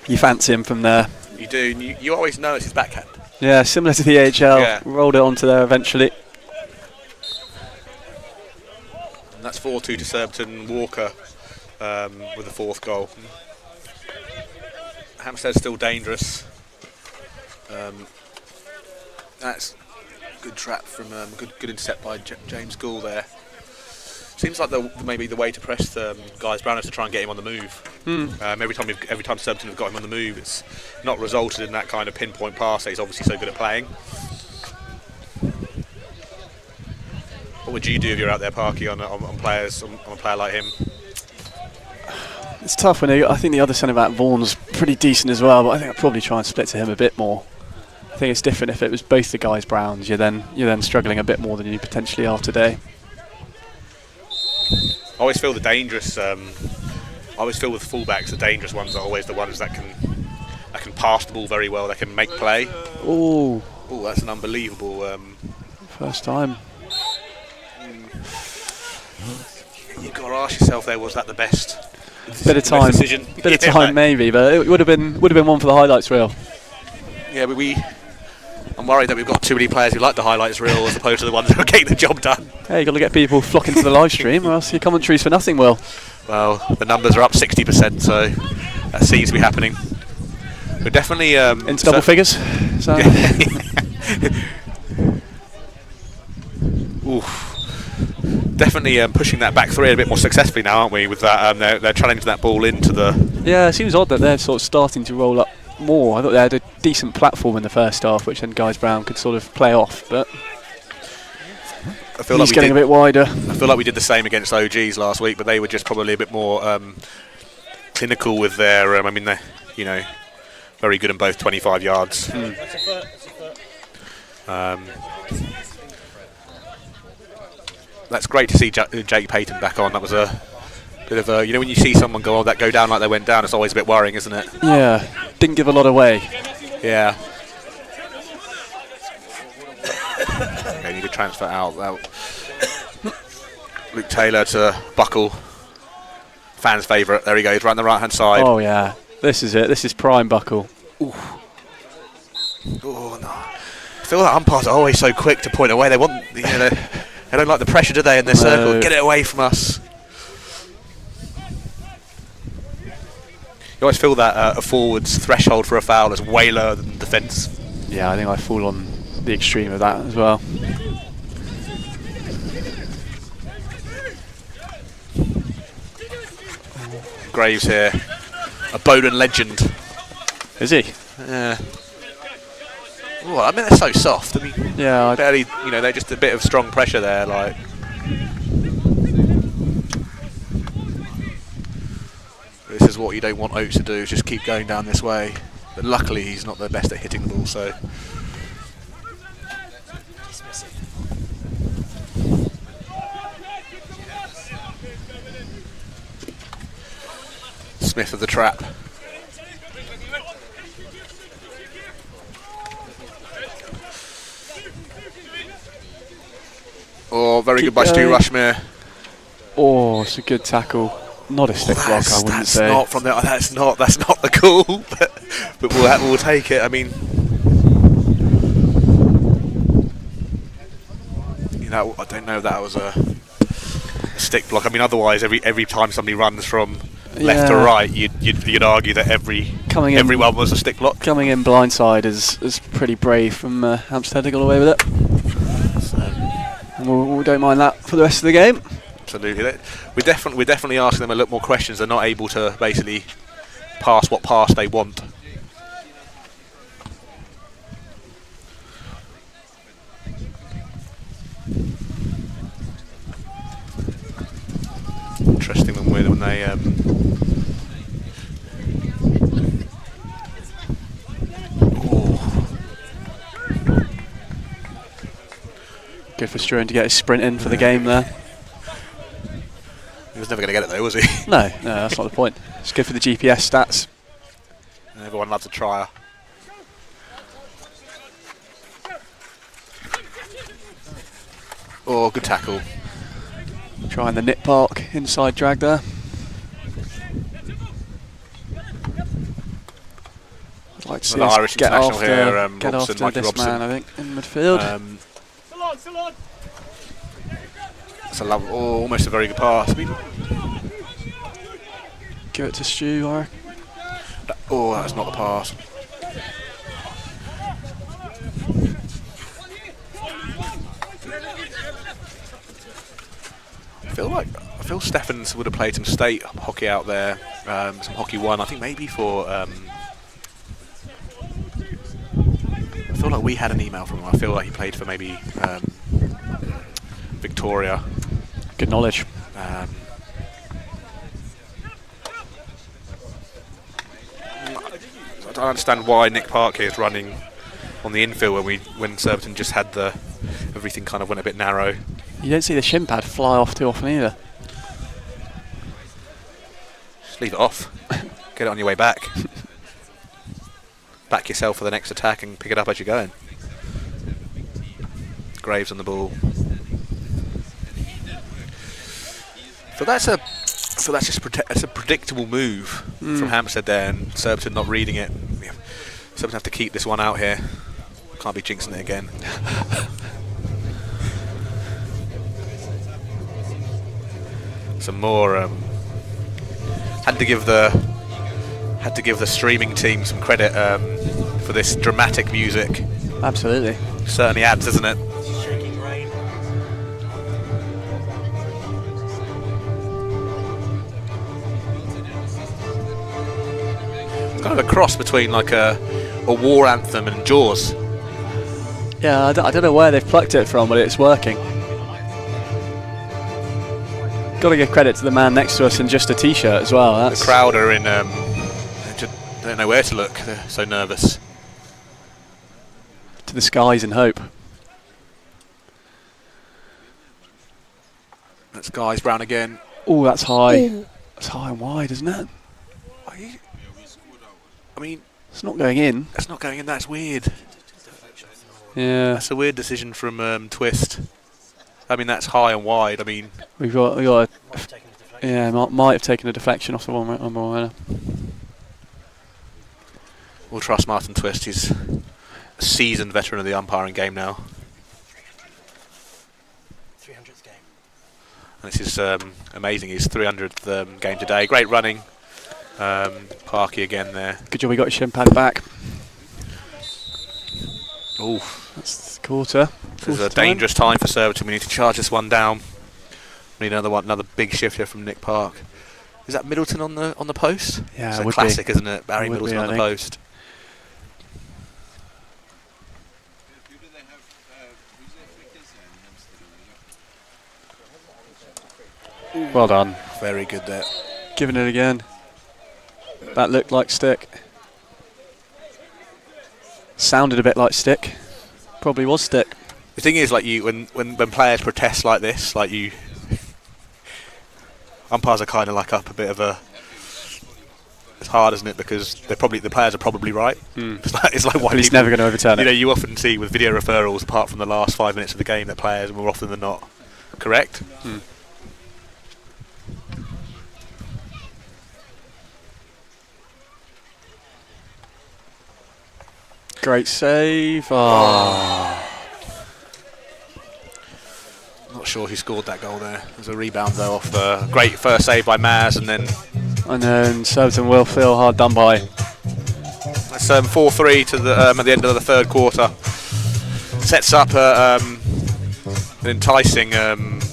Speaker 2: You fancy him from there.
Speaker 1: You do. And you always know it's his backhand.
Speaker 2: Yeah, similar to the AHL.
Speaker 1: Yeah.
Speaker 2: Rolled it onto there eventually.
Speaker 1: And that's 4-2 to Surbiton. Walker with the fourth goal. Hampstead's still dangerous. That's good trap from good intercept by James Gould there. Seems like maybe the way to press Guys Brown is to try and get him on the move. Every time Surbiton have got him on the move, it's not resulted in that kind of pinpoint pass that he's obviously so good at playing. What would you do if you're out there, Parky, on a player like him?
Speaker 2: It's tough when I think the other centre back Vaughan's pretty decent as well, but I think I'd probably try and split to him a bit more. I think it's different if it was both the Guys Browns. You're then struggling a bit more than you potentially are today.
Speaker 1: I always feel with fullbacks, the dangerous ones are always the ones that can pass the ball very well. They can make play.
Speaker 2: Oh,
Speaker 1: that's an unbelievable.
Speaker 2: First time.
Speaker 1: You've got to ask yourself there, was that the best?
Speaker 2: Bit of time, maybe, but it would have been one for the highlights reel.
Speaker 1: Yeah, but I'm worried that we've got too many players who like the highlights reel as opposed to the ones who are getting the job done.
Speaker 2: Hey, you've got to get people flocking to the live stream, or else your commentary's for nothing, Will.
Speaker 1: Well, the numbers are up 60%, so that seems to be happening. We're definitely
Speaker 2: into double figures. So.
Speaker 1: Oof. Definitely pushing that back three a bit more successfully now, aren't we? With that, they're challenging that ball into the.
Speaker 2: Yeah, it seems odd that they're sort of starting to roll up more. I thought they had a decent platform in the first half, which then Guys Brown could sort of play off, but
Speaker 1: I feel
Speaker 2: he's getting a bit wider.
Speaker 1: I feel like we did the same against OGs last week, but they were just probably a bit more clinical with their. They're very good in both 25 yards. That's great to see Jake Payton back on. That was a bit of a, when you see someone go down like they went down, it's always a bit worrying, isn't it?
Speaker 2: Yeah, didn't give a lot away.
Speaker 1: Yeah. Okay, need to transfer out. Luke Taylor to Buckle. Fans' favourite. There he goes, right on the right-hand side.
Speaker 2: Oh yeah, this is it. This is prime Buckle.
Speaker 1: Ooh. Oh no! I feel like umpires are always so quick to point away. They want, they don't like the pressure, do they, in their circle? Get it away from us. You always feel that a forward's threshold for a foul is way lower than defence.
Speaker 2: Yeah, I think I fall on the extreme of that as well.
Speaker 1: Graves here, a Bowden legend.
Speaker 2: Is he?
Speaker 1: Yeah. Ooh, I mean, they're so soft. I mean,
Speaker 2: yeah,
Speaker 1: barely. They're just a bit of strong pressure there. Like, this is what you don't want Oates to do. Is just keep going down this way. But luckily, he's not the best at hitting the ball. So. Smith of the trap. Oh, very good by Stu Rushmere.
Speaker 2: Oh, it's a good tackle. Not a stick block, I wouldn't say.
Speaker 1: That's not the call, but we'll take it. I mean, I don't know if that was a stick block. I mean, otherwise, every time somebody runs from left to right, you'd argue that everyone was a stick block.
Speaker 2: Coming in blindside is pretty brave from Hampstead. They got away with it. And we don't mind that for the rest of the game.
Speaker 1: Absolutely. We're definitely asking them a lot more questions. They're not able to basically pass what pass they want. Interesting when they
Speaker 2: good for Struan to get his sprint in for the game there.
Speaker 1: He was never going to get it though, was he?
Speaker 2: No, that's not the point. It's good for the GPS stats.
Speaker 1: Everyone loves a trier. Oh, good tackle.
Speaker 2: Trying the nip park inside drag there. I'd like to see us
Speaker 1: Irish
Speaker 2: get
Speaker 1: international
Speaker 2: after,
Speaker 1: here,
Speaker 2: get
Speaker 1: Robson,
Speaker 2: after
Speaker 1: Mikey
Speaker 2: this
Speaker 1: Robson.
Speaker 2: man, I think, in midfield.
Speaker 1: That's almost a very good pass.
Speaker 2: Give it to Stu, I reckon.
Speaker 1: Oh, that's not the pass. I feel Steffens would have played some state hockey out there, some hockey one. I think maybe for. I feel like we had an email from him. I feel like he played for maybe Victoria.
Speaker 2: Good knowledge.
Speaker 1: I don't understand why Nick Park here is running on the infield when Surbiton just had everything kind of went a bit narrow.
Speaker 2: You don't see the shin pad fly off too often either.
Speaker 1: Just leave it off. Get it on your way back. Back yourself for the next attack and pick it up as you're going. Graves on the ball. So that's a predictable move from Hampstead there, and Surbiton not reading it. Surbiton have to keep this one out here. Can't be jinxing it again. Some more. Had to give the streaming team some credit for this dramatic music.
Speaker 2: Absolutely.
Speaker 1: Certainly adds, doesn't it? It's kind of a cross between like a war anthem and Jaws.
Speaker 2: Yeah, I don't know where they've plucked it from, but it's working. Got to give credit to the man next to us in just a t-shirt as well.
Speaker 1: The crowd are in. Just don't know where to look. They're so nervous.
Speaker 2: To the skies in hope.
Speaker 1: That's Guys Brown again.
Speaker 2: Oh, that's high. That's high and wide, isn't it?
Speaker 1: I mean,
Speaker 2: it's not going in.
Speaker 1: It's not going in. That's weird.
Speaker 2: Yeah.
Speaker 1: That's a weird decision from Twist. I mean, that's high and wide. I mean,
Speaker 2: we got a, yeah, might have taken a deflection off the one runner.
Speaker 1: We'll trust Martin Twist. He's a seasoned veteran of the umpiring game now.
Speaker 3: 300th game.
Speaker 1: And this is amazing. His 300th game today. Great running. Parky again there.
Speaker 2: Good job we got his shin pad back.
Speaker 1: Oof.
Speaker 2: That's the quarter.
Speaker 1: This is a dangerous time for Surbiton. We need to charge this one down. We need another big shift here from Nick Park. Is that Middleton on the post?
Speaker 2: Yeah,
Speaker 1: it's a classic, isn't it? Barry Middleton on the post.
Speaker 2: Well done.
Speaker 1: Very good there.
Speaker 2: Giving it again. That looked like stick. Sounded a bit like stick. Probably was stick.
Speaker 1: The thing is, like when players protest like this, like umpires are kind of like up a bit of a. It's hard, isn't it? Because the players are probably right. It's like why
Speaker 2: he's never going to overturn it.
Speaker 1: You know, you often see with video referrals, apart from the last 5 minutes of the game, that players are more often than not correct. Great save. Oh. sure who scored that goal there. It was a rebound though off the great first save by Maz, and then
Speaker 2: Surbiton will feel hard done by.
Speaker 1: That's 4-3 to the at the end of the third quarter. Sets up an enticing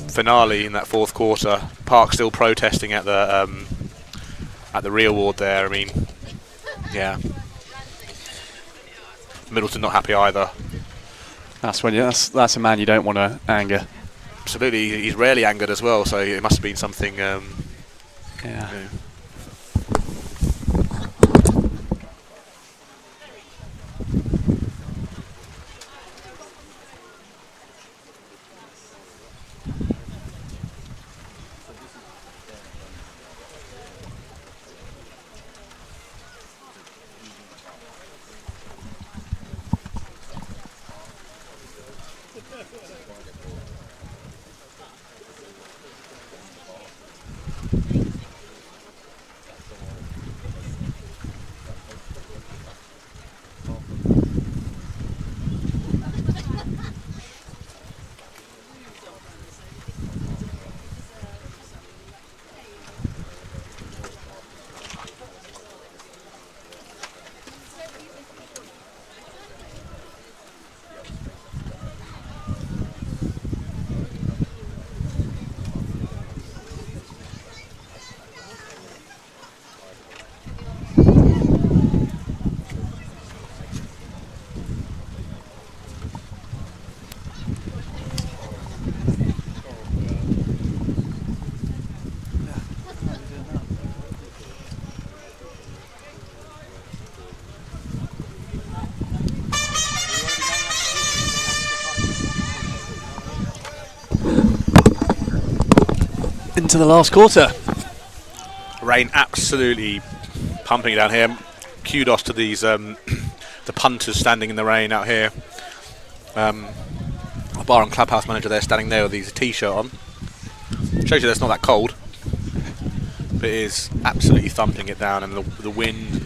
Speaker 1: finale in that fourth quarter. Park still protesting at the rear ward there. I mean, yeah. Middleton not happy either.
Speaker 2: That's when that's a man you don't want to anger.
Speaker 1: Absolutely, he's rarely angered as well, so it must have been something.
Speaker 2: Yeah.
Speaker 1: You know.
Speaker 2: Into the last quarter.
Speaker 1: Rain absolutely pumping it down here. Kudos to these the punters standing in the rain out here. A bar and clubhouse manager there standing there with his t-shirt on. Shows you that it's not that cold, but it is absolutely thumping it down, and the wind.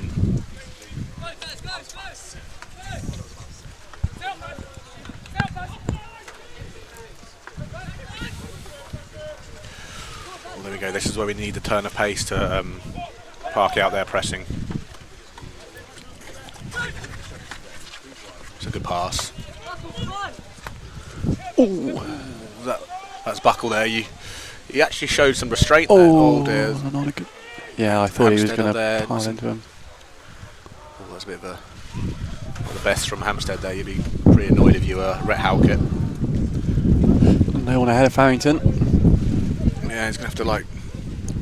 Speaker 1: Well, there we go. This is where we need the turn of pace to Park out there pressing. It's a good pass.
Speaker 2: Ooh.
Speaker 1: That's Buckle there. He actually showed some restraint there. Oh dear.
Speaker 2: Not a good. Yeah, I thought
Speaker 1: Hampstead
Speaker 2: he was going to pile
Speaker 1: some,
Speaker 2: into him.
Speaker 1: Oh, that's a bit of the best from Hampstead there. You'd be pretty annoyed if you were Rhett Halkett.
Speaker 2: No one ahead of Farrington.
Speaker 1: Yeah, he's going to have to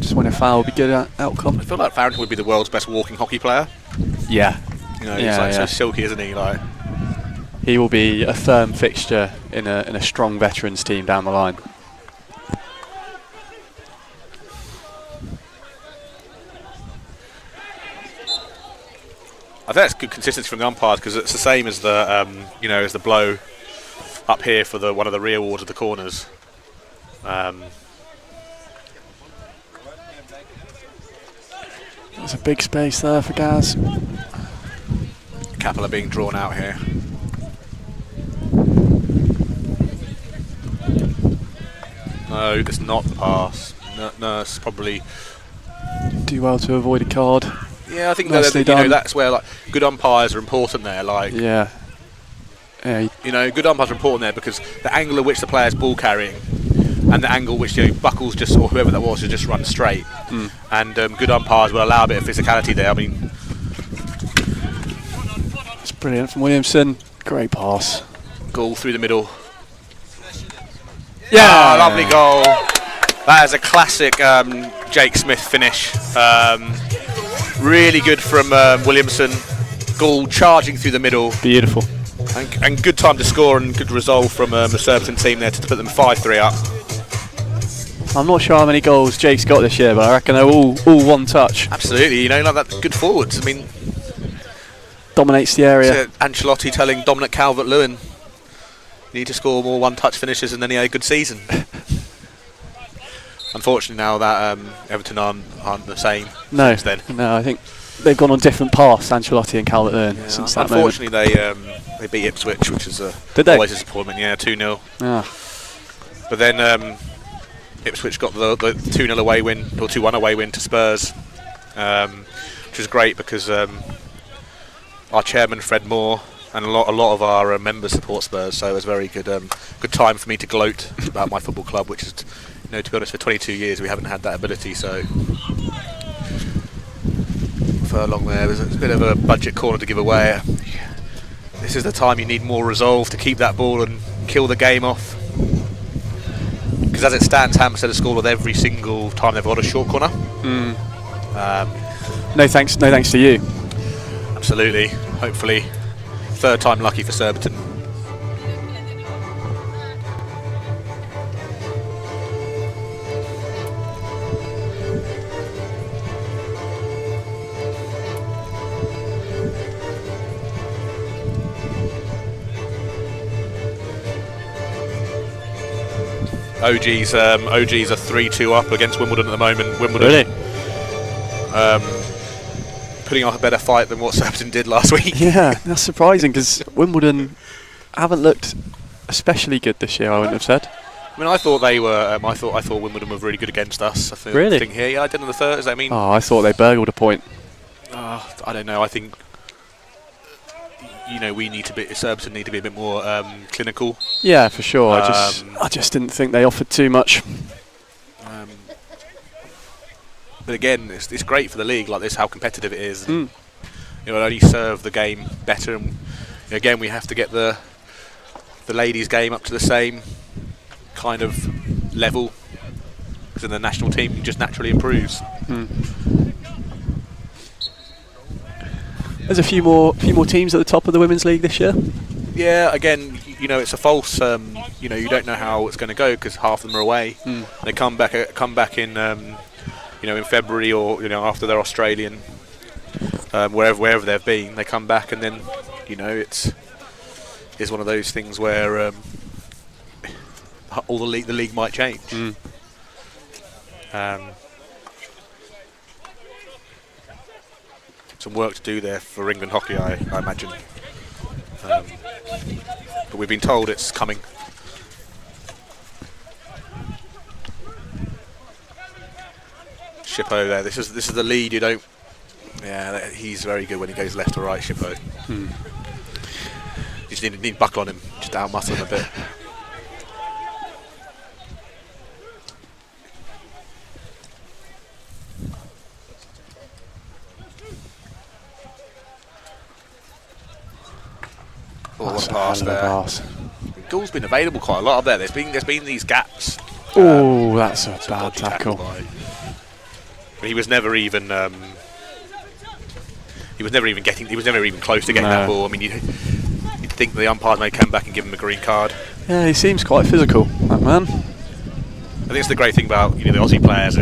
Speaker 2: just win a foul would be good outcome.
Speaker 1: I feel like Farrington would be the world's best walking hockey player.
Speaker 2: Yeah.
Speaker 1: You know, he's so silky, isn't he?
Speaker 2: He will be a firm fixture in a strong veterans team down the line.
Speaker 1: I think that's good consistency from the umpires, because it's the same as the as the blow up here for one of the rear wards of the corners.
Speaker 2: There's a big space there for Gaz.
Speaker 1: Capella being drawn out here. No, that's not the pass. Nurse probably
Speaker 2: Do well to avoid a card.
Speaker 1: Yeah, I think that's where good umpires are important there. Good umpires are important there, because the angle at which the player's ball carrying and the angle which Buckles just, or whoever that was, just run straight. And good umpires will allow a bit of physicality there. I mean,
Speaker 2: it's brilliant from Williamson. Great pass.
Speaker 1: Goal through the middle. Yeah, lovely goal. That is a classic Jake Smith finish. Really good from Williamson. Goal charging through the middle.
Speaker 2: Beautiful.
Speaker 1: And good time to score, and good resolve from the Surbiton team there to put them 5-3 up.
Speaker 2: I'm not sure how many goals Jake's got this year, but I reckon they're all one touch.
Speaker 1: Absolutely, like that. Good forwards. I mean,
Speaker 2: dominates the area.
Speaker 1: Ancelotti telling Dominic Calvert-Lewin, you need to score more one-touch finishes, and then he had a good season. Unfortunately, now that Everton aren't the same.
Speaker 2: No,
Speaker 1: since then.
Speaker 2: No, I think they've gone on different paths, Ancelotti and Calvert-Lewin, since that moment.
Speaker 1: Unfortunately, they beat Ipswich, which is
Speaker 2: Did they?
Speaker 1: always a disappointment. Yeah, 2-0.
Speaker 2: Yeah.
Speaker 1: But then Ipswich got the 2-0 away win, or 2-1 away win to Spurs, which was great because our chairman Fred Moore and a lot of our members support Spurs, so it was a very good time for me to gloat about my football club, which is, to be honest, for 22 years we haven't had that ability. So Furlong there, there's a bit of a budget corner to give away. This is the time you need more resolve to keep that ball and kill the game off. Because as it stands, Hampstead have scored with every single time they've got a short corner.
Speaker 2: No thanks to you.
Speaker 1: Absolutely. Hopefully, third time lucky for Surbiton. OG's are 3-2 up against Wimbledon at the moment. Wimbledon
Speaker 2: Really?
Speaker 1: putting up a better fight than what Surbiton did last week.
Speaker 2: Yeah, that's surprising because Wimbledon haven't looked especially good this year, I wouldn't have said.
Speaker 1: I mean, I thought they were. I thought Wimbledon were really good against us.
Speaker 2: Really?
Speaker 1: Think here, yeah, I did in the third. Does that mean?
Speaker 2: Oh, I thought they burgled a point.
Speaker 1: I don't know. I think Surbiton need to be a bit more clinical.
Speaker 2: Yeah, for sure. I just didn't think they offered too much.
Speaker 1: But again, it's great for the league like this, how competitive it is. And, it'll only serve the game better. And again, we have to get the ladies' game up to the same kind of level, because then the national team just naturally improves.
Speaker 2: There's a few more teams at the top of the women's league this year.
Speaker 1: Yeah, again, it's a false. You don't know how it's going to go because half of them are away. They come back in, in February or after they're Australian, wherever they've been. They come back and then, it's one of those things where all the league might change. Some work to do there for England hockey, I imagine. But we've been told it's coming. Shippo there. This is the lead. You don't. Yeah, he's very good when he goes left or right. Shippo. You just need buckle on him, just out muscle him a bit. Oh, what a pass there. Goal's been available quite a lot up there. There's been these gaps.
Speaker 2: Oh, that's a bad tackle.
Speaker 1: But he was never even close to getting that ball. I mean, you'd think the umpires may come back and give him a green card.
Speaker 2: Yeah, he seems quite physical, that man.
Speaker 1: I think it's the great thing about the Aussie players.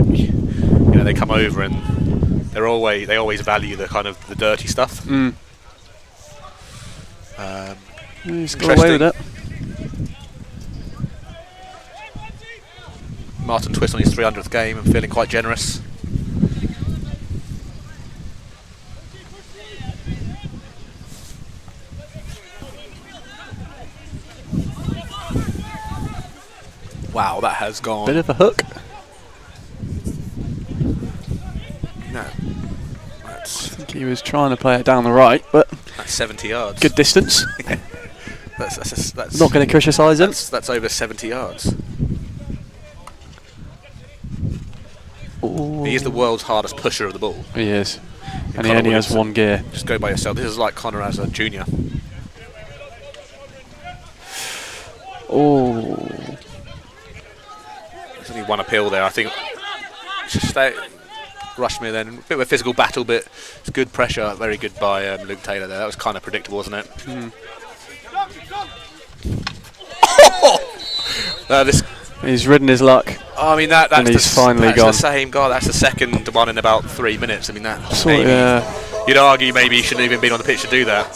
Speaker 1: They come over and they always value the kind of the dirty stuff.
Speaker 2: He's got away with it.
Speaker 1: Martin Twist on his 300th game and feeling quite generous. Wow, that has gone.
Speaker 2: Bit of a hook.
Speaker 1: No.
Speaker 2: I think he was trying to play it down the right, but
Speaker 1: that's 70 yards.
Speaker 2: Good distance.
Speaker 1: That's
Speaker 2: not going to criticise him.
Speaker 1: That's over 70 yards.
Speaker 2: Ooh.
Speaker 1: He is the world's hardest pusher of the ball.
Speaker 2: He is. And he only has one gear.
Speaker 1: Just go by yourself. This is like Connor as a junior.
Speaker 2: Oh.
Speaker 1: There's only one appeal there, I think. Just Rushmere then. A bit of a physical battle, but it's good pressure. Very good by Luke Taylor there. That was kind of predictable, wasn't it?
Speaker 2: He's ridden his luck.
Speaker 1: I mean, that's
Speaker 2: finally gone.
Speaker 1: The same guy. That's the second one in about 3 minutes. I mean,
Speaker 2: that
Speaker 1: you'd argue maybe he shouldn't have even been on the pitch to do that.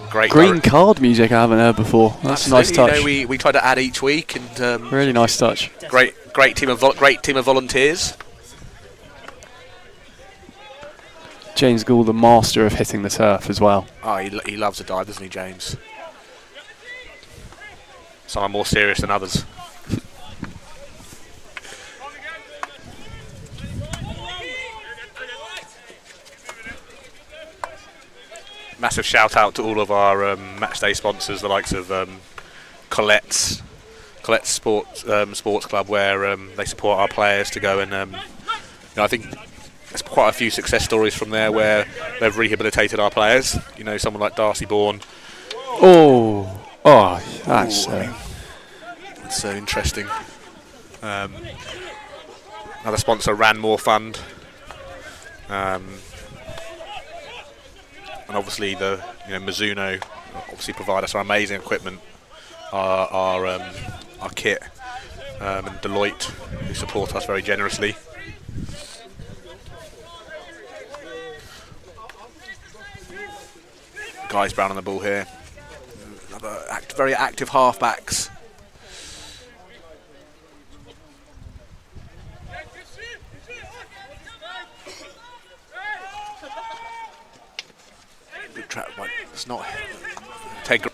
Speaker 1: Great
Speaker 2: green card music I haven't heard before. That's a nice touch.
Speaker 1: We try to add each week, and
Speaker 2: really nice touch.
Speaker 1: Great team of volunteers.
Speaker 2: James Gould, the master of hitting the turf as well.
Speaker 1: Oh, he loves a dive, doesn't he, James? Some are more serious than others. Massive shout out to all of our matchday sponsors, the likes of Colette's Sports Club, where they support our players to go and I think there's quite a few success stories from there where they've rehabilitated our players. You know, someone like Darcy Bourne.
Speaker 2: That's
Speaker 1: so interesting. Another sponsor, Ranmore Fund, and obviously the Mizuno obviously provide us our amazing equipment, our kit, and Deloitte, who support us very generously. Guys Brown on the ball here. Another very active half-backs. Good trap. It's not. Take.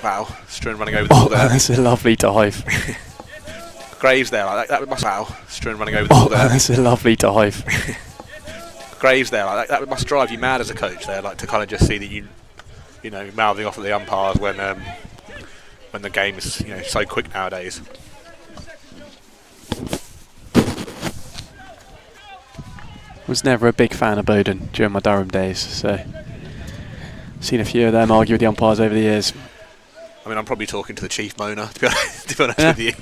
Speaker 1: Wow. Struan running over the ball there.
Speaker 2: That's a lovely dive.
Speaker 1: Graves there. Like that must. Wow. Struan running over the ball there.
Speaker 2: That's a lovely dive.
Speaker 1: Graves there. Like that must drive you mad as a coach there. Like to kind of just see that you mouthing off at the umpires when the game is so quick nowadays.
Speaker 2: Was never a big fan of Bowden during my Durham days, so seen a few of them argue with the umpires over the years.
Speaker 1: I mean, I'm probably talking to the chief moaner, to be honest with you.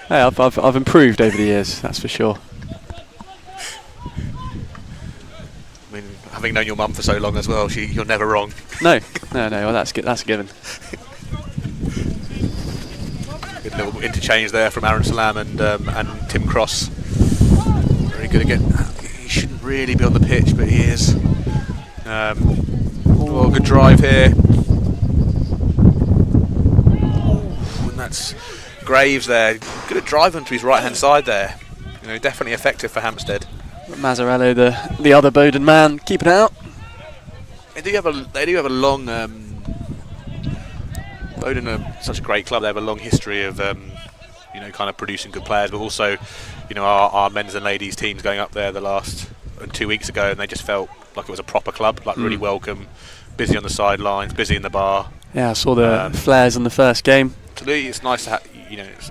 Speaker 2: Hey, I've improved over the years, that's for sure.
Speaker 1: I mean, having known your mum for so long as well, you're never wrong.
Speaker 2: No. Well, that's good. That's a given.
Speaker 1: Good little interchange there from Aaron Salam and Tim Cross. Very good again. He shouldn't really be on the pitch, but he is. Good drive here. And that's Graves there. Good at drive onto his right hand side there. Definitely effective for Hampstead.
Speaker 2: Mazzarello, the other Bowden man, keeping it out.
Speaker 1: They do have a long. Bowden are such a great club. They have a long history of kind of producing good players, but also our men's and ladies teams going up there the last 2 weeks ago, and they just felt like it was a proper club, like really welcome, busy on the sidelines, busy in the bar.
Speaker 2: Yeah, I saw the flares in the first game.
Speaker 1: Absolutely, it's nice to have.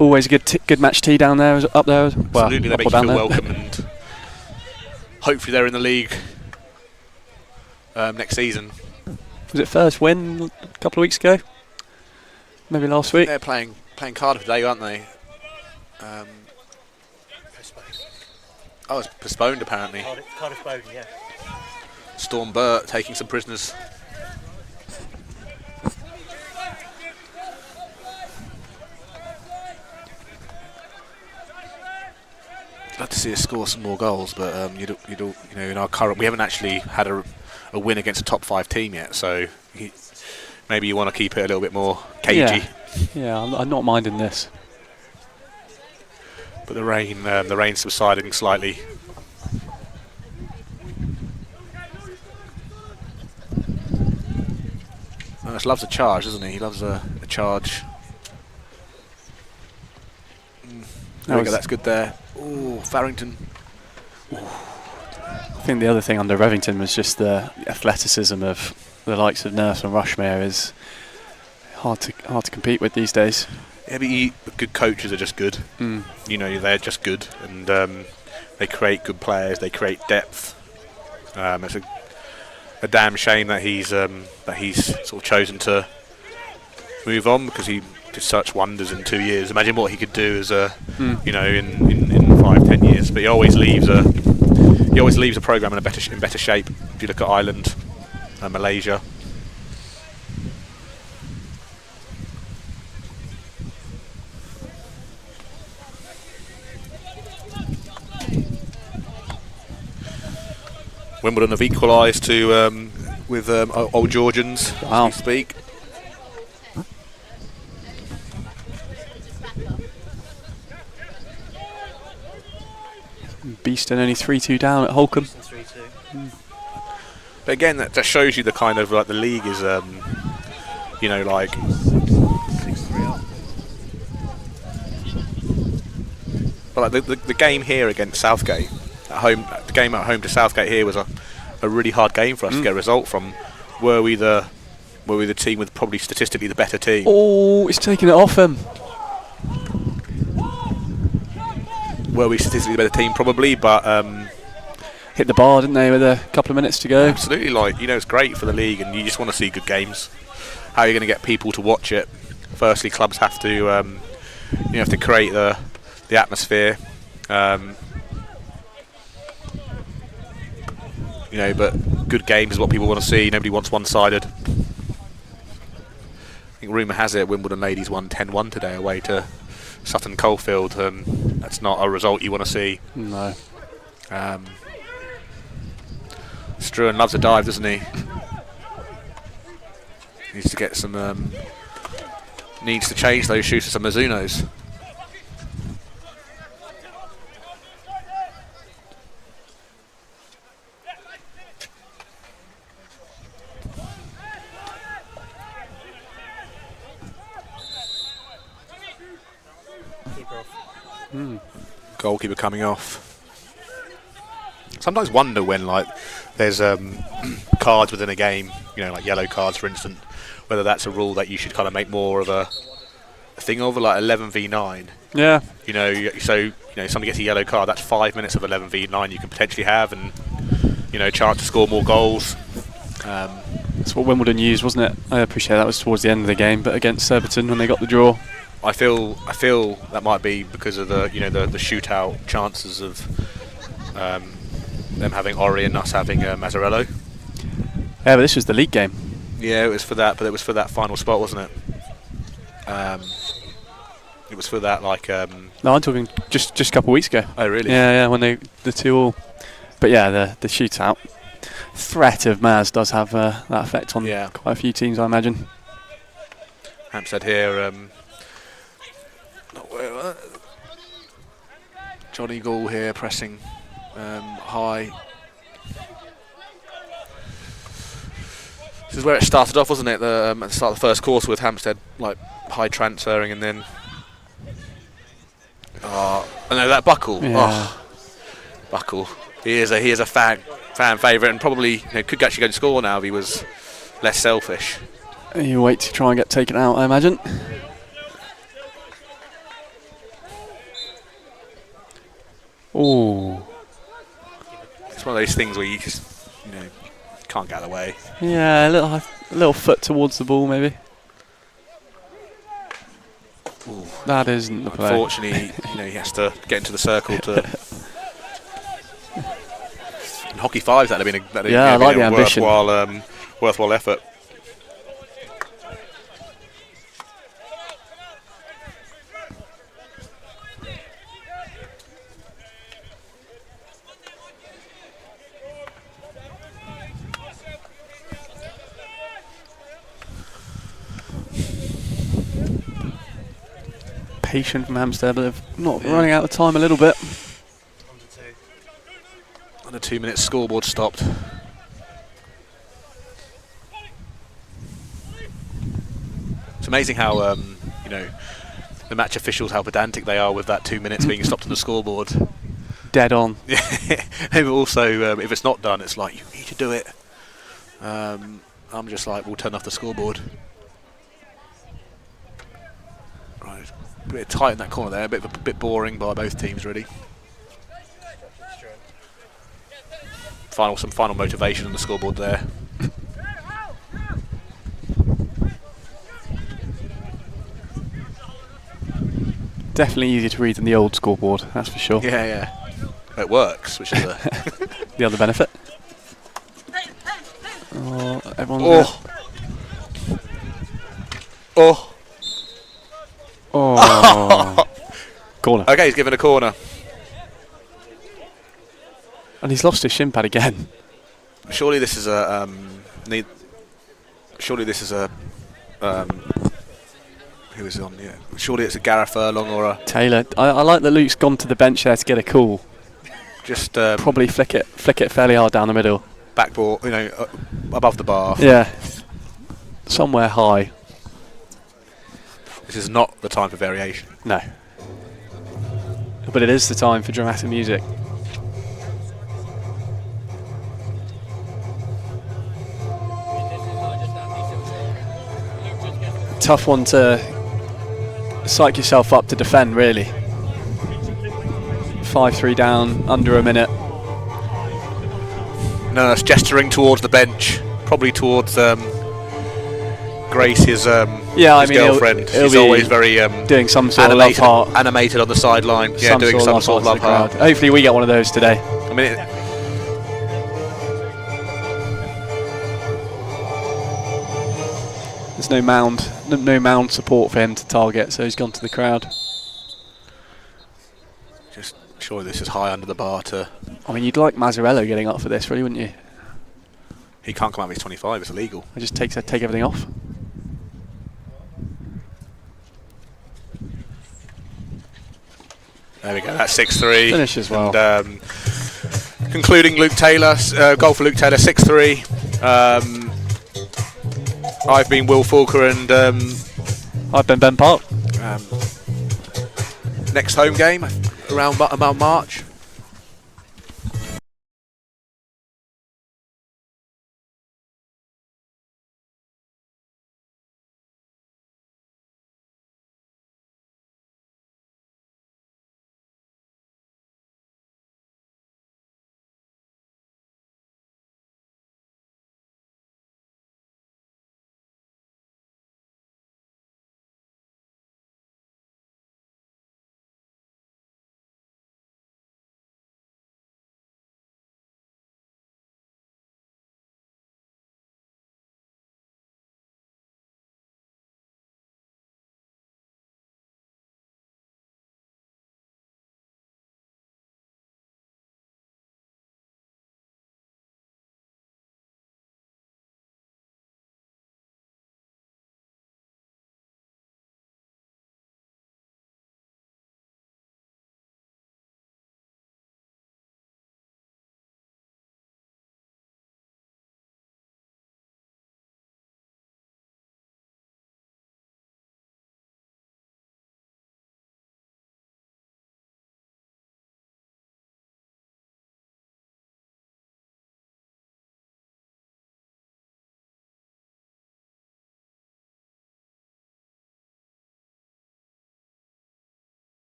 Speaker 2: Always a good match tea down there, up there.
Speaker 1: Absolutely, they make you feel welcome, and hopefully they're in the league next season.
Speaker 2: Was it first win a couple of weeks ago? Maybe last week.
Speaker 1: They're playing Cardiff today, aren't they? It's postponed apparently.
Speaker 3: Cardiff Bowden, yeah.
Speaker 1: Storm Burt taking some prisoners. I'd love to see us score some more goals, but in our current, we haven't actually had a win against a top 5 team yet, so maybe you want to keep it a little bit more cagey.
Speaker 2: Yeah, I'm not minding this.
Speaker 1: But the rain's subsiding slightly. He loves a charge, doesn't he? He loves a charge. That's good there. Ooh, Farrington. Ooh.
Speaker 2: I think the other thing under Revington was just the athleticism of the likes of Nurse and Rushmere is hard to compete with these days.
Speaker 1: Yeah, but good coaches are just good. They're just good, and they create good players. They create depth. It's a damn shame that he's sort of chosen to move on, because he did such wonders in 2 years. Imagine what he could do as in 5-10 years. But he always leaves a program in better shape. If you look at Ireland and Malaysia. Wimbledon have equalised with Old Georgians, as we speak.
Speaker 2: Beeston only 3-2 down at Holcombe.
Speaker 1: But again, that just shows you the kind of the league is, But like the game here against Southgate at home, the game at home to Southgate here was a really hard game for us to get a result from. Were we the team with probably statistically the better team?
Speaker 2: Oh, it's taking it off him.
Speaker 1: Were we statistically the better team? Probably, but
Speaker 2: hit the bar, didn't they, with a couple of minutes to go?
Speaker 1: Absolutely, it's great for the league, and you just want to see good games. How are you going to get people to watch it? Firstly, clubs have to, you have to create the atmosphere. But good games is what people want to see. Nobody wants one-sided. I think rumour has it Wimbledon ladies won 10-1 today away to Sutton Coldfield. That's not a result you want to see.
Speaker 2: No.
Speaker 1: Struan loves a dive, doesn't he? Needs to get some. Needs to change those shoes to some Mizunos. Goalkeeper coming off. Sometimes wonder when there's cards within a game, like yellow cards for instance, whether that's a rule that you should kind of make more of a thing of, like 11v9.
Speaker 2: Yeah.
Speaker 1: Somebody gets a yellow card, that's 5 minutes of 11v9 you can potentially have, and chance to score more goals.
Speaker 2: That's what Wimbledon used, wasn't it? I appreciate that was towards the end of the game, but against Surbiton when they got the draw.
Speaker 1: I feel that might be because of the the shootout chances of them having Ori and us having Mazzarello.
Speaker 2: Yeah, but this was the league game.
Speaker 1: Yeah, it was for that, but it was for that final spot, wasn't it? It was for that
Speaker 2: No, I'm talking just a couple of weeks ago.
Speaker 1: Oh really?
Speaker 2: Yeah, when the 2-2. But yeah, the shootout threat of Maz does have that effect on quite a few teams, I imagine.
Speaker 1: Hampstead here. Johnny Gall here pressing high. This is where it started off, wasn't it? At the start of the first quarter with Hampstead high transferring, and then that Buckle.
Speaker 2: Yeah.
Speaker 1: Oh, Buckle. He is a fan favourite, and probably could actually go and score now if he was less selfish.
Speaker 2: You wait to try and get taken out, I imagine. Oh.
Speaker 1: It's one of those things where you just can't get out of the way.
Speaker 2: Yeah, a little foot towards the ball maybe.
Speaker 1: Ooh.
Speaker 2: That isn't the play.
Speaker 1: Unfortunately, he has to get into the circle to. In hockey fives, that'd have been
Speaker 2: I like the ambition.
Speaker 1: Worthwhile effort.
Speaker 2: Patient from Hampstead, but they're not running out of time a little bit.
Speaker 1: And a 2 minute scoreboard stopped. It's amazing how the match officials, how pedantic they are with that 2 minutes being stopped on the scoreboard.
Speaker 2: Dead on.
Speaker 1: Yeah, but also if it's not done, it's like you need to do it. I'm just like, we'll turn off the scoreboard. Right. A bit tight in that corner there, a bit boring by both teams really. Some final motivation on the scoreboard there.
Speaker 2: Definitely easier to read than the old scoreboard, that's for sure.
Speaker 1: Yeah. It works, which is
Speaker 2: the other benefit. Oh, everyone's Oh. Corner.
Speaker 1: Okay, he's given a corner.
Speaker 2: And he's lost his shin pad again.
Speaker 1: Surely this is a who is on? Yeah. Surely it's a Gareth Furlong or a
Speaker 2: Taylor. I like that Luke's gone to the bench there to get a call.
Speaker 1: Just
Speaker 2: probably flick it fairly hard down the middle.
Speaker 1: Backboard, above the bar.
Speaker 2: Yeah. Somewhere high.
Speaker 1: This is not the time for variation.
Speaker 2: No. but it is the time for dramatic music. Tough one to psych yourself up to defend, really. 5-3 down, under a minute.
Speaker 1: Nurse gesturing towards the bench, probably towards Grace, his girlfriend. She's always very
Speaker 2: doing some sort of love heart.
Speaker 1: Animated on the sideline. Yeah, doing some sort of love heart.
Speaker 2: Hopefully we get one of those today.
Speaker 1: I mean,
Speaker 2: there's no mound support for him to target, so he's gone to the crowd.
Speaker 1: Just sure this is high under the bar to...
Speaker 2: I mean, you'd like Mazzarello getting up for this, really, wouldn't you?
Speaker 1: He can't come out of his 25, it's illegal.
Speaker 2: I just take everything off.
Speaker 1: There we go, that's 6-3.
Speaker 2: Finish as well.
Speaker 1: And, concluding Luke Taylor, goal for Luke Taylor, 6-3. I've been Will Fulker, and
Speaker 2: I've been Ben Park.
Speaker 1: Next home game around March.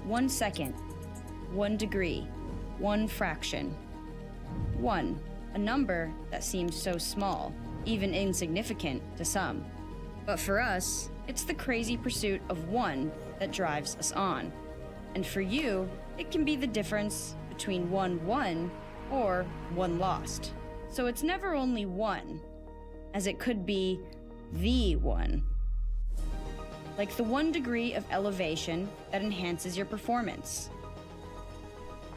Speaker 4: One second, 1 degree, 1 fraction. 1, a number that seems so small, even insignificant to some. But for us, it's the crazy pursuit of 1 that drives us on. And for you, it can be the difference between 1 won or 1 lost. So it's never only 1, as it could be the 1. Like the 1 degree of elevation that enhances your performance.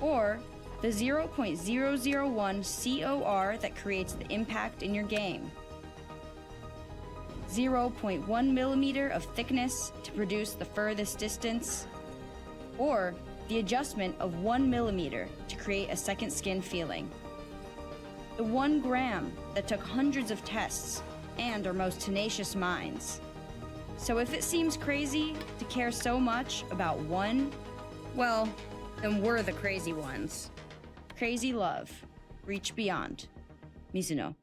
Speaker 4: Or the 0.001 COR that creates the impact in your game. 0.1 millimeter of thickness to produce the furthest distance. Or the adjustment of 1 millimeter to create a second skin feeling. The 1 gram that took hundreds of tests and our most tenacious minds. So if it seems crazy to care so much about 1, well, then we're the crazy ones. Crazy love. Reach beyond. Mizuno.